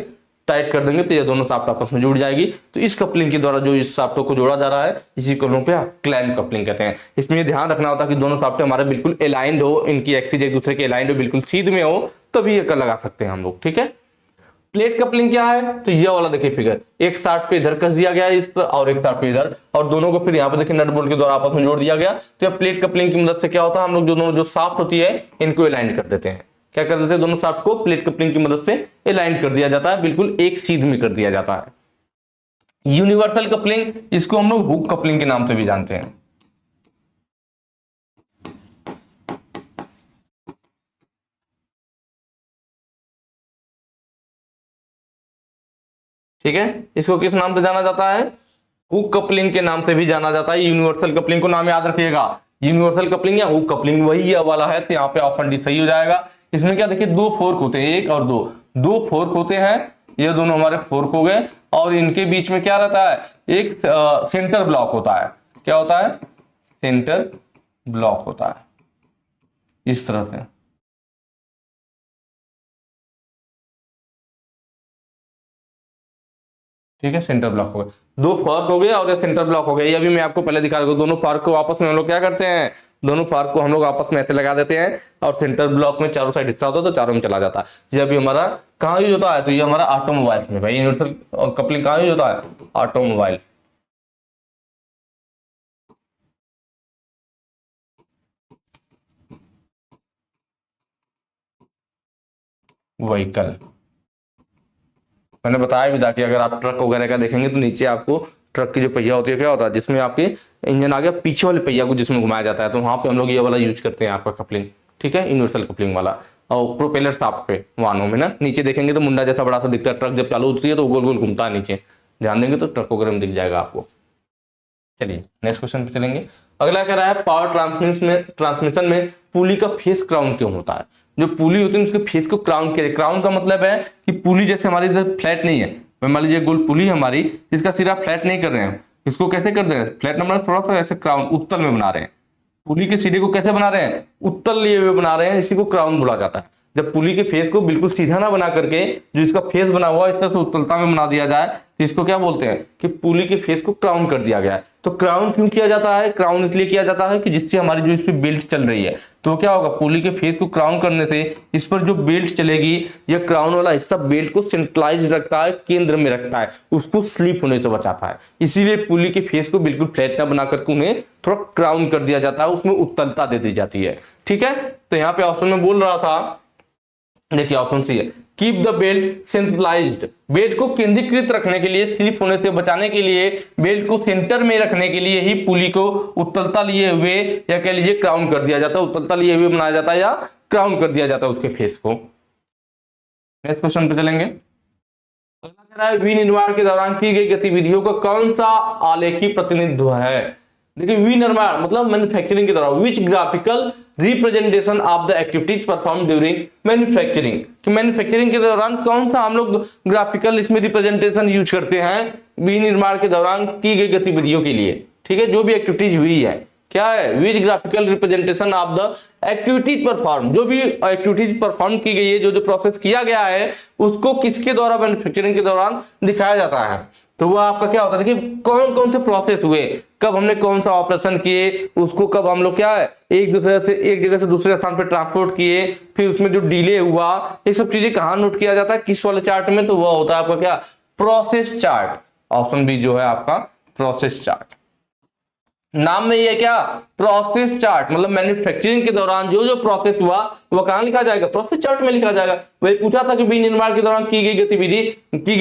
S1: टाइट कर देंगे तो ये दोनों शाफ्ट आपस में जुड़ जाएगी। तो इस कपलिंग के द्वारा जो इस शाफ्टों को जोड़ा जा रहा है इसी को लोग क्या क्लैंप कपलिंग कहते हैं। इसमें ये ध्यान रखना होता है कि दोनों शाफ्ट हमारे बिल्कुल अलाइंड हो, इनकी एक्सिस एक दूसरे के अलाइंड हो, बिल्कुल सीध में हो, तभी ये लगा सकते हैं हम लोग, ठीक है। प्लेट कपलिंग क्या है, तो ये वाला देखिए फिगर, एक शाफ्ट पे इधर कस दिया गया इस पर और एक शाफ्ट पे इधर, और दोनों को फिर यहाँ पे देखिए नट बोल्ट के द्वारा आपस में जोड़ दिया गया। तो ये प्लेट कपलिंग की मदद से क्या होता है, हम लोग जो दोनों जो शाफ्ट होती है इनको अलाइन कर देते हैं। क्या कर देते हैं, दोनों शाफ्ट को प्लेट कपलिंग की मदद से अलाइन कर दिया जाता है, बिल्कुल एक सीध में कर दिया जाता है। यूनिवर्सल कपलिंग, इसको हम लोग हुक कपलिंग के नाम से भी जानते हैं, ठीक है। इसको किस नाम से जाना जाता है, हुक कपलिंग के नाम से भी जाना जाता है। यूनिवर्सल कपलिंग को नाम याद रखिएगा, यूनिवर्सल कपलिंग या हुक कपलिंग, वही वाला है। तो यहाँ पे ऑप्शन डी सही हो जाएगा। इसमें क्या देखिए, दो फोर्क होते हैं, एक और दो, दो फोर्क होते हैं, ये दोनों हमारे फोर्क हो गए, और इनके बीच में क्या रहता है, एक सेंटर ब्लॉक होता है। क्या होता है, सेंटर ब्लॉक होता है, इस तरह से, ठीक है। सेंटर ब्लॉक हो गए, दो फॉर्क हो गए और ये सेंटर ब्लॉक हो गया। ये अभी मैं आपको पहले दिखा रहा हूं, दोनों फॉर्क को आपस में हम लोग क्या करते हैं, दोनों फॉर्क को हम लोग आपस में ऐसे लगा देते हैं और सेंटर ब्लॉक में चारों साइड हिस्सा होता है तो चारों में चला जाता है। ये अभी हमारा कहाँ यूज होता है, तो ये हमारा ऑटोमोबाइल में, भाई यूनिवर्सल कपलिंग कहाँ यूज होता है, ऑटोमोबाइल, व्हीकल। मैंने बताया भी था कि अगर आप ट्रक वगैरह का देखेंगे तो नीचे आपको ट्रक की जो पहिया होती है क्या होता है, जिसमें आपके इंजन आ गया, पीछे वाले पहिया को जिसमें घुमाया जाता है, तो वहां पे हम लोग ये वाला यूज करते हैं आपका कपलिंग, ठीक है, यूनिवर्सल कपलिंग वाला। और प्रोपेलर शाफ्ट पे वाहनों में ना नीचे देखेंगे तो मुंडा जैसा बड़ा सा दिखता है, ट्रक जब चालू होती है तो गोल गोल घूमता है नीचे, ध्यान देंगे तो ट्रक वगैरह में दिख जाएगा आपको। चलिए नेक्स्ट क्वेश्चन पे चलेंगे। अगला कह रहा है पावर ट्रांसमिशन में पुली का फेस क्राउन क्यों होता है। जो पुली होती है उसके फेस को क्राउन के, क्राउन का मतलब है कि पुली जैसे हमारी फ्लैट नहीं है, मान लीजिए गोल पुली हमारी, इसका सिरा फ्लैट नहीं कर रहे हैं, इसको कैसे कर रहे हैं, फ्लैट नंबर थोड़ा सा ऐसे क्राउन उत्तल में बना रहे हैं। पुली के सिरे को कैसे बना रहे हैं, उत्तल लिए हुए बना रहे हैं, इसी को क्राउन बोला जाता है। जब पुली के फेस को बिल्कुल सीधा ना बना करके जो इसका फेस बना हुआ इस तरह से उत्तलता में बना दिया जाए तो इसको क्या बोलते हैं कि पुली के फेस को क्राउन कर दिया गया है। तो क्राउन क्यों किया जाता है, क्राउन इसलिए किया जाता है कि जिससे हमारी जो इस पे बेल्ट चल रही है, तो क्या होगा, पुली के फेस को क्राउन करने से इस पर जो बेल्ट चलेगी, यह क्राउन वाला हिस्सा बेल्ट को सेंट्रलाइज रखता है, केंद्र में रखता है, उसको स्लिप होने से बचाता है। इसीलिए पुली के फेस को बिल्कुल फ्लैट ना बना करके उन्हें थोड़ा क्राउन कर दिया जाता है, उसमें उत्तलता दे दी जाती है, ठीक है। तो यहाँ पे ऑप्शन में बोल रहा था, देखिए ऑप्शन सी है, keep the belt centralised, belt को केंद्रीकृत रखने के लिए, स्लिप होने से बचाने के लिए, बेल्ट को सेंटर में रखने के लिए ही पुली को उत्तलता लिए हुए या कह लीजिए क्राउन कर दिया जाता है, उत्तलता लिए हुए बनाया जाता है या क्राउन कर दिया जाता है उसके फेस को। नेक्स्ट क्वेश्चन पे चलेंगे। अगला कह रहा है विनिर्माण के दौरान की गई गतिविधियों का कौन सा आलेखी प्रतिनिधित्व है। देखिए विनिर्माण मतलब मैन्युफैक्चरिंग के दौरान, which graphical representation of the activities perform during manufacturing, कि मैन्युफैक्चरिंग के दौरान कौन सा हम लोग ग्राफिकल इसमें रिप्रेजेंटेशन यूज करते हैं विनिर्माण के दौरान की गई गतिविधियों के लिए, ठीक है, जो भी एक्टिविटीज हुई है, क्या है, which graphical representation of the activities perform, जो भी एक्टिविटीज परफॉर्म की गई है, जो जो प्रोसेस किया गया है उसको किसके द्वारा मैन्युफैक्चरिंग के दौरान दिखाया जाता है। तो वो आपका क्या होता है, देखिए कौन कौन से प्रोसेस हुए, कब हमने कौन सा ऑपरेशन किए, उसको कब हम लोग क्या है एक जगह से दूसरे स्थान पर ट्रांसपोर्ट किए, फिर उसमें जो डिले हुआ, ये सब चीजें कहाँ नोट किया जाता है, किस वाले चार्ट में, तो वो होता है आपका क्या, प्रोसेस चार्ट। ऑप्शन बी जो है आपका प्रोसेस चार्ट, नाम में ये क्या, प्रोसेस चार्ट, मतलब मैन्युफैक्चरिंग के दौरान जो जो प्रोसेस हुआ वो कहां लिखा जाएगा, प्रोसेस चार्ट में लिखा जाएगा। वही पूछा था कि विनिर्माण के दौरान की गई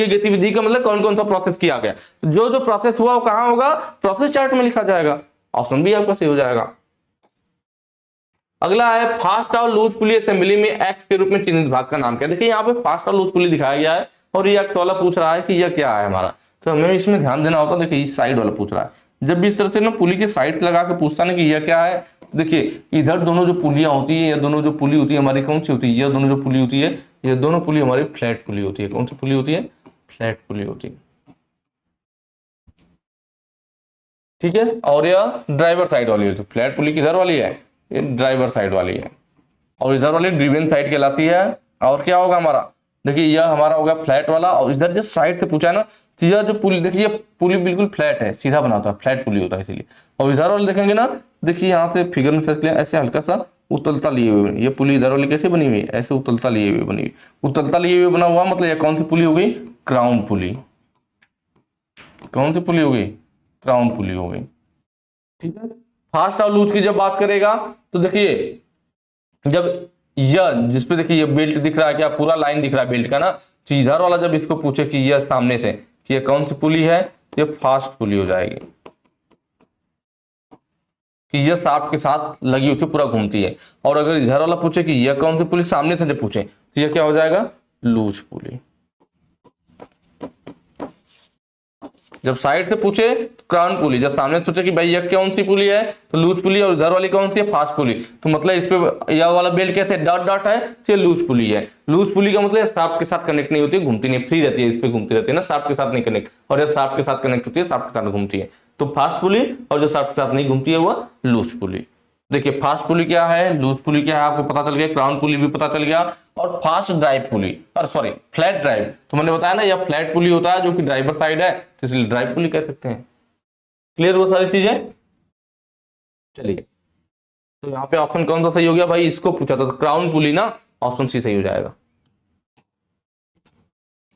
S1: गतिविधि का मतलब कौन कौन सा प्रोसेस किया गया, जो जो प्रोसेस हुआ वो कहां होगा, प्रोसेस चार्ट में लिखा जाएगा। ऑप्शन बी आपका सही हो जाएगा। अगला है फास्ट और लूज पुली असेंबली में एक्स के रूप में चिन्हित भाग का नाम क्या है। देखिए यहाँ पे फास्ट और लूज पुली दिखाया गया है और ये एक्स वाला पूछ रहा है कि यह क्या है हमारा, तो हमें इसमें ध्यान देना होता है। देखिए इस साइड वाला पूछ रहा है, जब भी इस तरह से ना पुली के साइड लगा के पूछता ना कि यह क्या है, देखिए इधर दोनों जो पुलियां होती है, ये दोनों जो पुली होती है हमारी कौन सी होती है, ये दोनों जो पुली होती है, ये दोनों पुली हमारी फ्लैट पुली होती है। कौन सी पुली होती है, फ्लैट पुली होती है, ठीक है। और यह ड्राइवर साइड वाली होती है, फ्लैट पुली किधर वाली है, ये ड्राइवर साइड वाली है, और इधर वाली ड्रिवन साइड कहलाती है। और क्या होगा हमारा, देखिए यह हमारा होगा फ्लैट वाला, और इधर जो साइड से पूछा है ना, यह जो पुली, देखिए ये पुली बिल्कुल फ्लैट है, सीधा बना होता है, फ्लैट पुली होता है इसीलिए। और इधर वाले देखेंगे ना, देखिए यहाँ से फिगर में ऐसे हल्का सा उतलता लिए हुए, ये पुली इधर वाली कैसे बनी हुई, ऐसे उतलता लिए हुए बनी हुई, उतलता लिए हुए बना हुआ, मतलब ये कौन सी पुली हो गई, क्राउन पुली। कौन सी पुली हो गई, क्राउन पुली हो गई, ठीक है। फास्ट और लूज की जब बात करेगा तो देखिए जब यह जिसपे देखिए ये बेल्ट दिख रहा है, क्या पूरा लाइन दिख रहा है बेल्ट का ना, तो इधर वाला जब इसको पूछे कि यह सामने से कि ये कौन सी पुली है, ये फास्ट पुली हो जाएगी, कि यह शाफ्ट के साथ लगी होती पूरा घूमती है। और अगर इधर वाला पूछे कि यह कौन सी पुली, सामने से जब पूछे तो यह क्या हो जाएगा, लूज पुली। जब साइड से पूछे तो क्राउन पुली, जब सामने सोचे कि भाई यह कौन सी पुली है तो लूज पुली, और इधर वाली कौन सी है, फास्ट पुली। तो मतलब इस पे यह वाला बेल्ट कैसे डॉट डॉट है, तो ये लूज पुली है। लूज पुली का मतलब शाफ्ट के साथ कनेक्ट नहीं होती, घूमती नहीं, फ्री रहती है, इस पे घूमती रहती है ना, शाफ्ट के साथ नहीं कनेक्ट, और यह शाफ्ट के साथ कनेक्ट होती है, शाफ्ट के साथ घूमती है। तो फास्ट पुली, और जो शाफ्ट के साथ नहीं घूमती है वह लूज पुली। देखिए फास्ट पुली क्या है, लूज पुली क्या है आपको पता चल गया, क्राउन पुली भी पता चल गया, और फास्ट ड्राइव पुली, और सॉरी फ्लैट ड्राइव, तो मैंने बताया ना यह फ्लैट पुली होता है जो कि ड्राइवर साइड है, तो इसलिए ड्राइव पुली कह सकते हैं। क्लियर वो सारी चीजें, चलिए तो यहाँ पे ऑप्शन कौन सा सही हो गया भाई, इसको पूछा था तो क्राउन पुली ना, ऑप्शन सी सही हो जाएगा।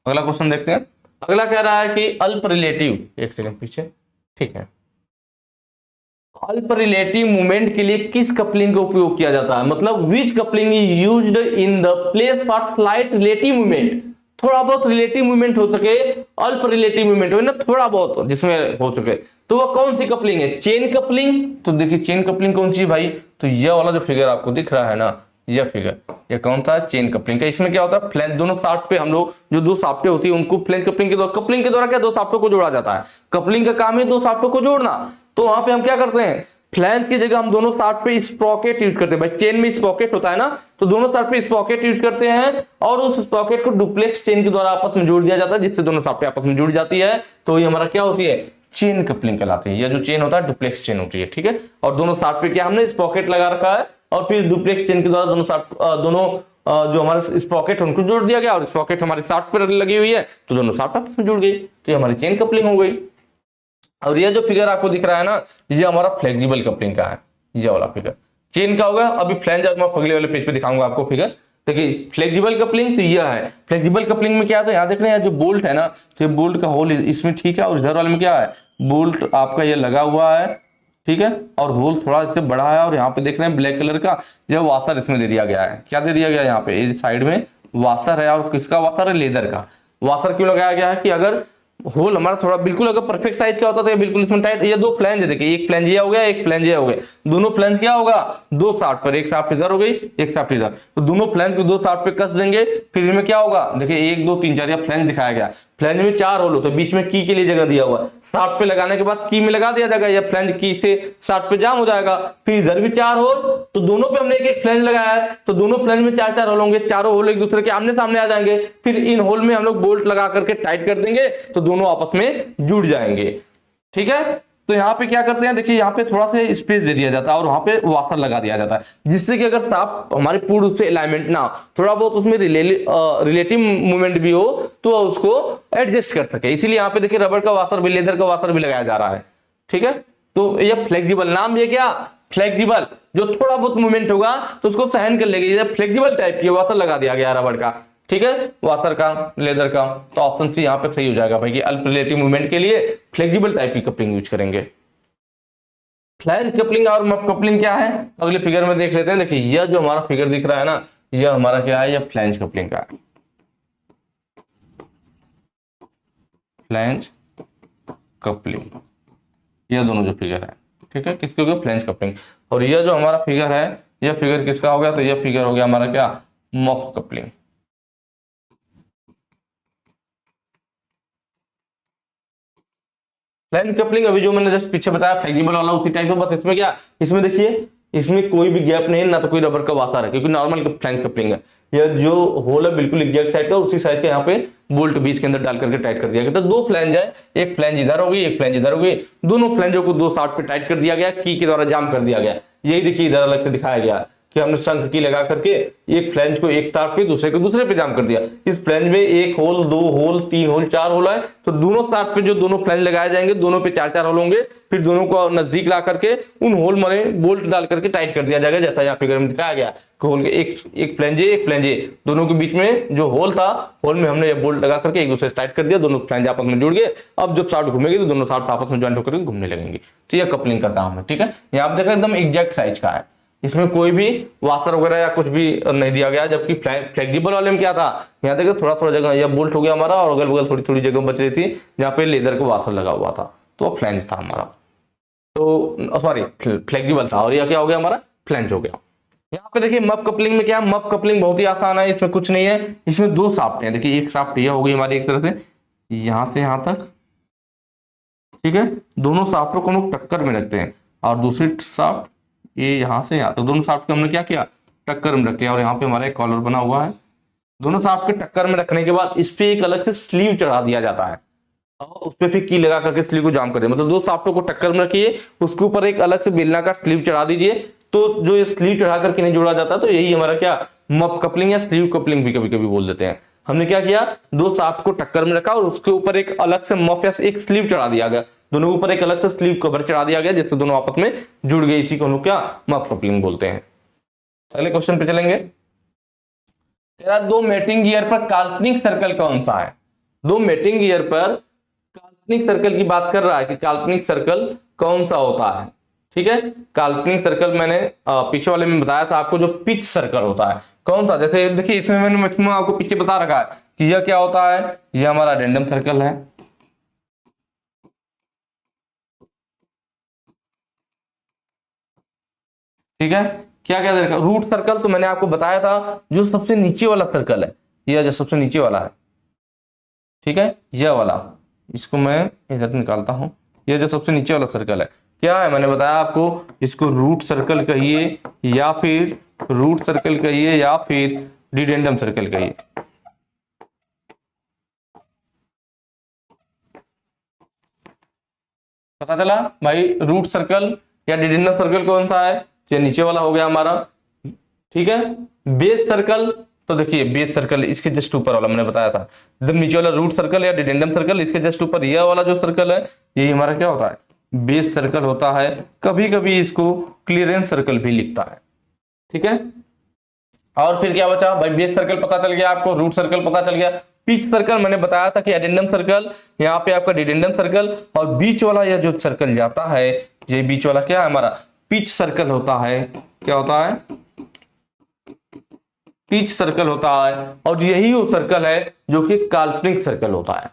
S1: अगला क्वेश्चन देखते हैं। अगला कह रहा है कि अल्प रिलेटिव, एक सेकंड पीछे, ठीक है, अल्प रिलेटिव मूवमेंट के लिए किस कपलिंग का उपयोग किया जाता है, मतलब which coupling is used in the place for slight relative movement, थोड़ा बहुत रिलेटिव मूवमेंट हो सके, अल्प रिलेटिव मूवमेंट हो ना, थोड़ा बहुत जिसमें हो सके, तो वह कौन सी कपलिंग है, चेन कपलिंग। तो देखिए चेन कपलिंग कौन सी है भाई, तो यह वाला जो फिगर आपको दिख रहा है ना, यह फिगर, यह कौन सा है, चेन कपलिंग का। इसमें क्या होता है, फ्लैंज दोनों शाफ्ट पे हम लोग जो दो शाफ्टें होती है उनको फ्लैंज कपलिंग के द्वारा, कपलिंग के द्वारा क्या दो शाफ्टों को जोड़ा जाता है, कपलिंग का काम है दो शाफ्टों को जोड़ना। तो वहां पे हम क्या करते हैं, फ्लैंज की जगह हम दोनों शाफ्ट पे स्प्रॉकेट यूज करते हैं, भाई चेन में स्प्रॉकेट होता है ना, तो दोनों शाफ्ट पे स्प्रॉकेट यूज करते हैं, और उस स्प्रॉकेट को डुप्लेक्स चेन के द्वारा आपस में जोड़ दिया जाता है, जिससे दोनों शाफ्टें आपस में जुड़ जाती है, तो ये हमारा क्या होती है, चेन कपलिंग कहलाती है। यह जो चेन होता है डुप्लेक्स चेन होती है, ठीक है। और दोनों शाफ्ट पे क्या हमने स्प्रॉकेट लगा रखा है, और फिर डुप्लेक्स चेन के द्वारा दोनों शाफ्ट जो हमारे स्प्रॉकेट उनको जोड़ दिया गया, और स्प्रॉकेट हमारे शाफ्ट पर लगी हुई है, तो दोनों शाफ्ट आपस में जुड़ गई, तो ये हमारी चेन कपलिंग हो गई। और ये जो फिगर आपको दिख रहा है ना, ये हमारा फ्लेक्सिबल कपलिंग का है, ये वाला फिगर चेन का होगा। अभी फ्लैंज मैं अगले वाले पेज पे दिखाऊंगा आपको फिगर। देखिए फ्लेक्सिबल कपलिंग तो यह है, फ्लेक्सिबल कपलिंग में क्या है, तो यहाँ देख रहे हैं जो बोल्ट है ना, तो ये बोल्ट का होल इसमें ठीक है, और इधर वाले में क्या है, बोल्ट आपका ये लगा हुआ है, ठीक है, और होल थोड़ा इससे बड़ा है, और यहाँ पे देख रहे हैं ब्लैक कलर का जो वाशर इसमें दे दिया गया है, क्या दे दिया गया है यहाँ पे, इस साइड में वाशर है और किसका वाशर है, लेदर का। वाशर क्यों लगाया गया है कि अगर होल हमारा थोड़ा बिल्कुल अगर परफेक्ट साइज का होता तो ये बिल्कुल इसमें टाइट, ये दो फ्लैंज है देखिए, एक फ्लैंज ये हो गया, एक फ्लैंज ये हो गया, दोनों फ्लैंज क्या होगा, दो शाफ्ट पर, एक शाफ्ट इधर हो गई, एक शाफ्ट इधर, तो दोनों फ्लैंज को दो शाफ्ट पे कस देंगे, फिर इनमें क्या होगा, देखिए 1 2 3 4 या फ्लैंज दिखाया गया, फ्लैंज में 4 होल होते, बीच में की के लिए जगह दिया हुआ, शाफ्ट पे लगाने के बाद की में लगा दिया जाएगा, या फ्लैंज की से शाफ्ट पे जाम हो जाएगा, फिर इधर भी 4 होल, तो दोनों पे हमने एक एक फ्लैंज लगाया है, तो दोनों फ्लैंज में 4 4 होल होंगे, चारों होल एक दूसरे के आमने सामने आ जाएंगे, फिर इन होल में हम लोग बोल्ट लगा करके टाइट कर देंगे, तो दोनों आपस में जुड़ जाएंगे। ठीक है, तो यहाँ पे क्या करते हैं, देखिए यहाँ पे थोड़ा सा स्पेस दे दिया जाता है और वहां पे वाशर लगा दिया जाता है, जिससे कि अगर शाफ्ट हमारे पूर्ण रूप से अलाइनमेंट ना हो, थोड़ा बहुत उसमें रिलेटिव मूवमेंट भी हो, तो उसको एडजस्ट कर सके, इसीलिए यहाँ पे देखिए रबर का वाशर भी, लेदर का वाशर भी लगाया जा रहा है। ठीक है, तो ये फ्लेक्सिबल, नाम ये क्या, फ्लेक्सिबल, जो थोड़ा बहुत मूवमेंट होगा तो उसको सहन कर लेगी, ये फ्लेक्सिबल टाइप की वाशर लगा दिया गया रबर का। ठीक है, वाशर का, लेदर का, तो ऑप्शन सी यहाँ पे सही हो जाएगा भाई, कि अल्प रिलेटिव मूवमेंट के लिए फ्लेक्सिबल टाइप की कपलिंग यूज करेंगे। फ्लैंज कपलिंग और मफ कपलिंग क्या है, अगले फिगर में देख लेते हैं। देखिए यह जो हमारा फिगर दिख रहा है ना, यह हमारा क्या है, यह फ्लैंज कपलिंग का है, फ्लैंज कपलिंग, यह दोनों जो फिगर है, ठीक है, किसके हो गया, फ्लैंज कपलिंग। और यह जो हमारा फिगर है, यह फिगर किसका हो गया, तो यह फिगर हो गया हमारा क्या, मफ कपलिंग। फ्लैंज कपलिंग अभी जो मैंने जस्ट पीछे बताया फ्लेक्सिबल वाला, उसी टाइप का, बस इसमें क्या, इसमें देखिए इसमें कोई भी गैप नहीं है, ना तो कोई रबर का वाशर है, क्योंकि नॉर्मल फ्लैंज कपलिंग है, यह जो होल है बिल्कुल एग्जैक्ट साइज का, उसी साइज का यहाँ पे बोल्ट बीच के अंदर डाल करके टाइट कर दिया गया। तो दो फ्लैंज है, एक फ्लैंज इधर हो गई, एक फ्लैंज इधर हो गई, दोनों फ्लैंजों को दो शाफ्ट पे टाइट कर दिया गया, की के द्वारा जाम कर दिया गया। यही देखिए इधर अलग से दिखाया गया कि हमने शंख की लगा करके एक फ्लैंज को एक शाफ्ट पे, दूसरे को दूसरे पे जाम कर दिया। इस फ्लैंज में एक होल, दो होल, तीन होल, चार होल है, तो दोनों शाफ्ट पे जो दोनों फ्लैंज लगाए जाएंगे, दोनों पे 4 4 होल होंगे, फिर दोनों को नजदीक ला करके उन होल में बोल्ट डाल करके टाइट कर दिया जाएगा, जैसा यहाँ फिगर में दिखाया गया। होल के एक फ्लैंज है, एक फ्लैंज है, दोनों के बीच में जो होल था, होल में हमने ये बोल्ट लगा करके एक दूसरे से टाइट कर दिया, दोनों फ्लैंज आपस में जुड़ गए। अब जब शाफ्ट घूमेगी तो दोनों शाफ्ट आपस में ज्वाइंट होकर घूमने लगेंगे। तो ये कपलिंग का काम है। ठीक है, यहाँ आप देख रहे हैं एकदम एग्जैक्ट साइज का है, इसमें कोई भी वाशर वगैरह या कुछ भी नहीं दिया गया। जबकि फ्लेक्सिबल वाले में क्या था, यहाँ देखिए थोड़ा थोड़ा जगह यह बोल्ट हो गया हमारा, और अगल बगल थोड़ी थोड़ी जगह बच रही थी जहाँ पे लेदर का वाशर लगा हुआ था, तो फ्लैंज था हमारा, तो सॉरी फ्लेक्सिबल था, और यह क्या हो गया हमारा, फ्लैंज हो गया। यहाँ पे देखिए मफ कपलिंग में क्या, मफ कपलिंग बहुत ही आसान है, इसमें कुछ नहीं है, इसमें दो शाफ्ट हैं। देखिए एक शाफ्ट यह हो गई हमारी एक तरह से यहाँ से यहाँ तक, ठीक है, दोनों शाफ्टों को हम लोग टक्कर में रखते हैं, और दूसरी शाफ्ट ये यहाँ से यहाँ तक, दोनों शाफ्ट को हमने क्या किया, टक्कर में रखते हैं, और यहाँ पे हमारा एक कॉलर बना हुआ है। दोनों शाफ्ट के टक्कर में रखने के बाद इस पे एक अलग से स्लीव चढ़ा दिया जाता है, और उस पे फिर की लगा करके स्लीव को जाम कर दिया। मतलब दो शाफ्टों को टक्कर में रखिए, उसके ऊपर एक अलग से बेलना का स्लीव चढ़ा दीजिए, तो जो ये स्लीव चढ़ा करके नहीं जोड़ा जाता, तो यही हमारा क्या, मफ कपलिंग या स्लीव कपलिंग भी कभी कभी बोल देते हैं। हमने क्या किया, दो शाफ्ट को टक्कर में रखा और उसके ऊपर एक अलग से मफ या एक स्लीव चढ़ा दिया गया, दोनों के ऊपर एक अलग से स्लीव कवर चढ़ा दिया गया, जिससे दोनों आपस में जुड़ गए, इसी को हम लोग क्या, मफ कपलिंग बोलते हैं। अगले क्वेश्चन पे चलेंगे। तेरा दो मेटिंग गियर पर काल्पनिक सर्कल कौन सा है, दो मेटिंग गियर पर काल्पनिक सर्कल की बात कर रहा है कि काल्पनिक सर्कल कौन सा होता है। ठीक है, काल्पनिक सर्कल मैंने पीछे वाले में बताया था आपको, जो पिच सर्कल होता है कौन सा, जैसे देखिए इसमें मैंने मैक्सिमम आपको पीछे बता रखा है कि यह क्या होता है, यह हमारा रेंडम सर्कल है। ठीक है, क्या क्या देखा, रूट सर्कल तो मैंने आपको बताया था, जो सबसे नीचे वाला सर्कल है, यह जो सबसे नीचे वाला है, ठीक है, यह वाला, इसको मैं इधर निकालता हूं, यह जो सबसे नीचे वाला सर्कल है, क्या है, मैंने बताया आपको, इसको रूट सर्कल कहिए, या फिर रूट सर्कल कहिए, या फिर डिडेंडम सर्कल कहिए। पता चला भाई, रूट सर्कल या डिडेंडम सर्कल कौन सा है, ये नीचे वाला हो गया हमारा। ठीक है, बेस सर्कल, तो देखिए बेस सर्कल इसके जस्ट ऊपर वाला मैंने बताया था, एकदम नीचे वाला रूट सर्कल या डिडेंडम सर्कल, इसके जस्ट ऊपर यह वाला जो सर्कल है, यही हमारा क्या होता है, बेस सर्कल होता है। कभी कभी इसको क्लियरेंस सर्कल भी लिखता है। ठीक है, और फिर क्या बचा भाई, बेस सर्कल पता चल गया आपको, रूट सर्कल पता चल गया, पिच सर्कल मैंने बताया था कि एडेंडम सर्कल, यहाँ पे आपका डिडेंडम सर्कल, और बीच वाला यह जो सर्कल जाता है, ये बीच वाला क्या है हमारा, पिच सर्कल होता है। क्या होता है, पिच सर्कल होता है, और यही वो सर्कल है जो कि काल्पनिक सर्कल होता है,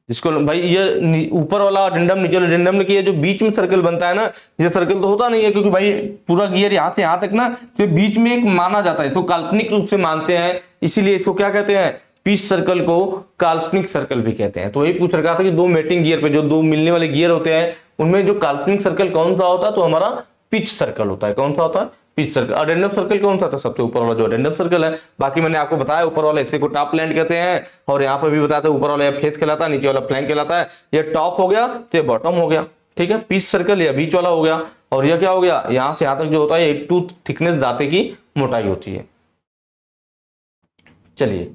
S1: जिसको भाई ये ऊपर वाला अडेंडम नीचे वाला अडेंडम की जो बीच में सर्कल बनता है ना, ये सर्कल तो होता नहीं है, क्योंकि भाई पूरा गियर यहाँ से यहाँ तक ना तो बीच में एक माना जाता है, इसको काल्पनिक रूप से मानते हैं, इसीलिए इसको क्या कहते हैं, पिच सर्कल को काल्पनिक सर्कल भी कहते हैं। तो वही पूछ रखा था कि दो मेटिंग गियर पे जो दो मिलने वाले गियर होते हैं उनमें जो काल्पनिक सर्कल कौन सा होता है, तो हमारा पिच सर्कल होता है। कौन सा होता है, पिच सर्कल। अडेंडम सर्कल कौन सा था, सबसे ऊपर वाला जो अडेंडम सर्कल है। बाकी मैंने आपको बताया ऊपर वाला हिस्से को टॉप प्लैंट कहते हैं, और यहाँ पर भी बताया था ऊपर वाला फेस कहलाता है, नीचे वाला फ्लैंक कहलाता है। ये टॉप हो गया तो ये बॉटम हो गया, ठीक है। पिच सर्कल या बीच वाला हो गया, और यह क्या हो गया, यहां से यहां तक जो होता है 82 थिकनेस दाते की मोटाई होती है। चलिए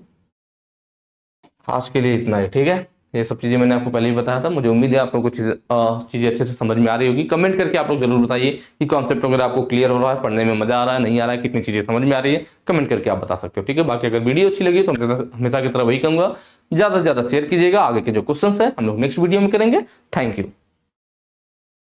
S1: आज के लिए इतना ही, ठीक है। ये सब चीजें मैंने आपको पहले ही बताया था। मुझे उम्मीद है आप लोगों को चीजें अच्छे से समझ में आ रही होगी। कमेंट करके आप लोग जरूर बताइए कि कॉन्सेप्ट वगैरह आपको क्लियर हो रहा है, पढ़ने में मजा आ रहा है, नहीं आ रहा है, कितनी चीजें समझ में आ रही है, कमेंट करके आप बता सकते हो, ठीक है। बाकी अगर वीडियो अच्छी लगी तो हमेशा की तरह वही कहूंगा, ज्यादा से ज्यादा शेयर कीजिएगा। आगे के जो क्वेश्चन है हम लोग नेक्स्ट वीडियो में करेंगे। Thank you.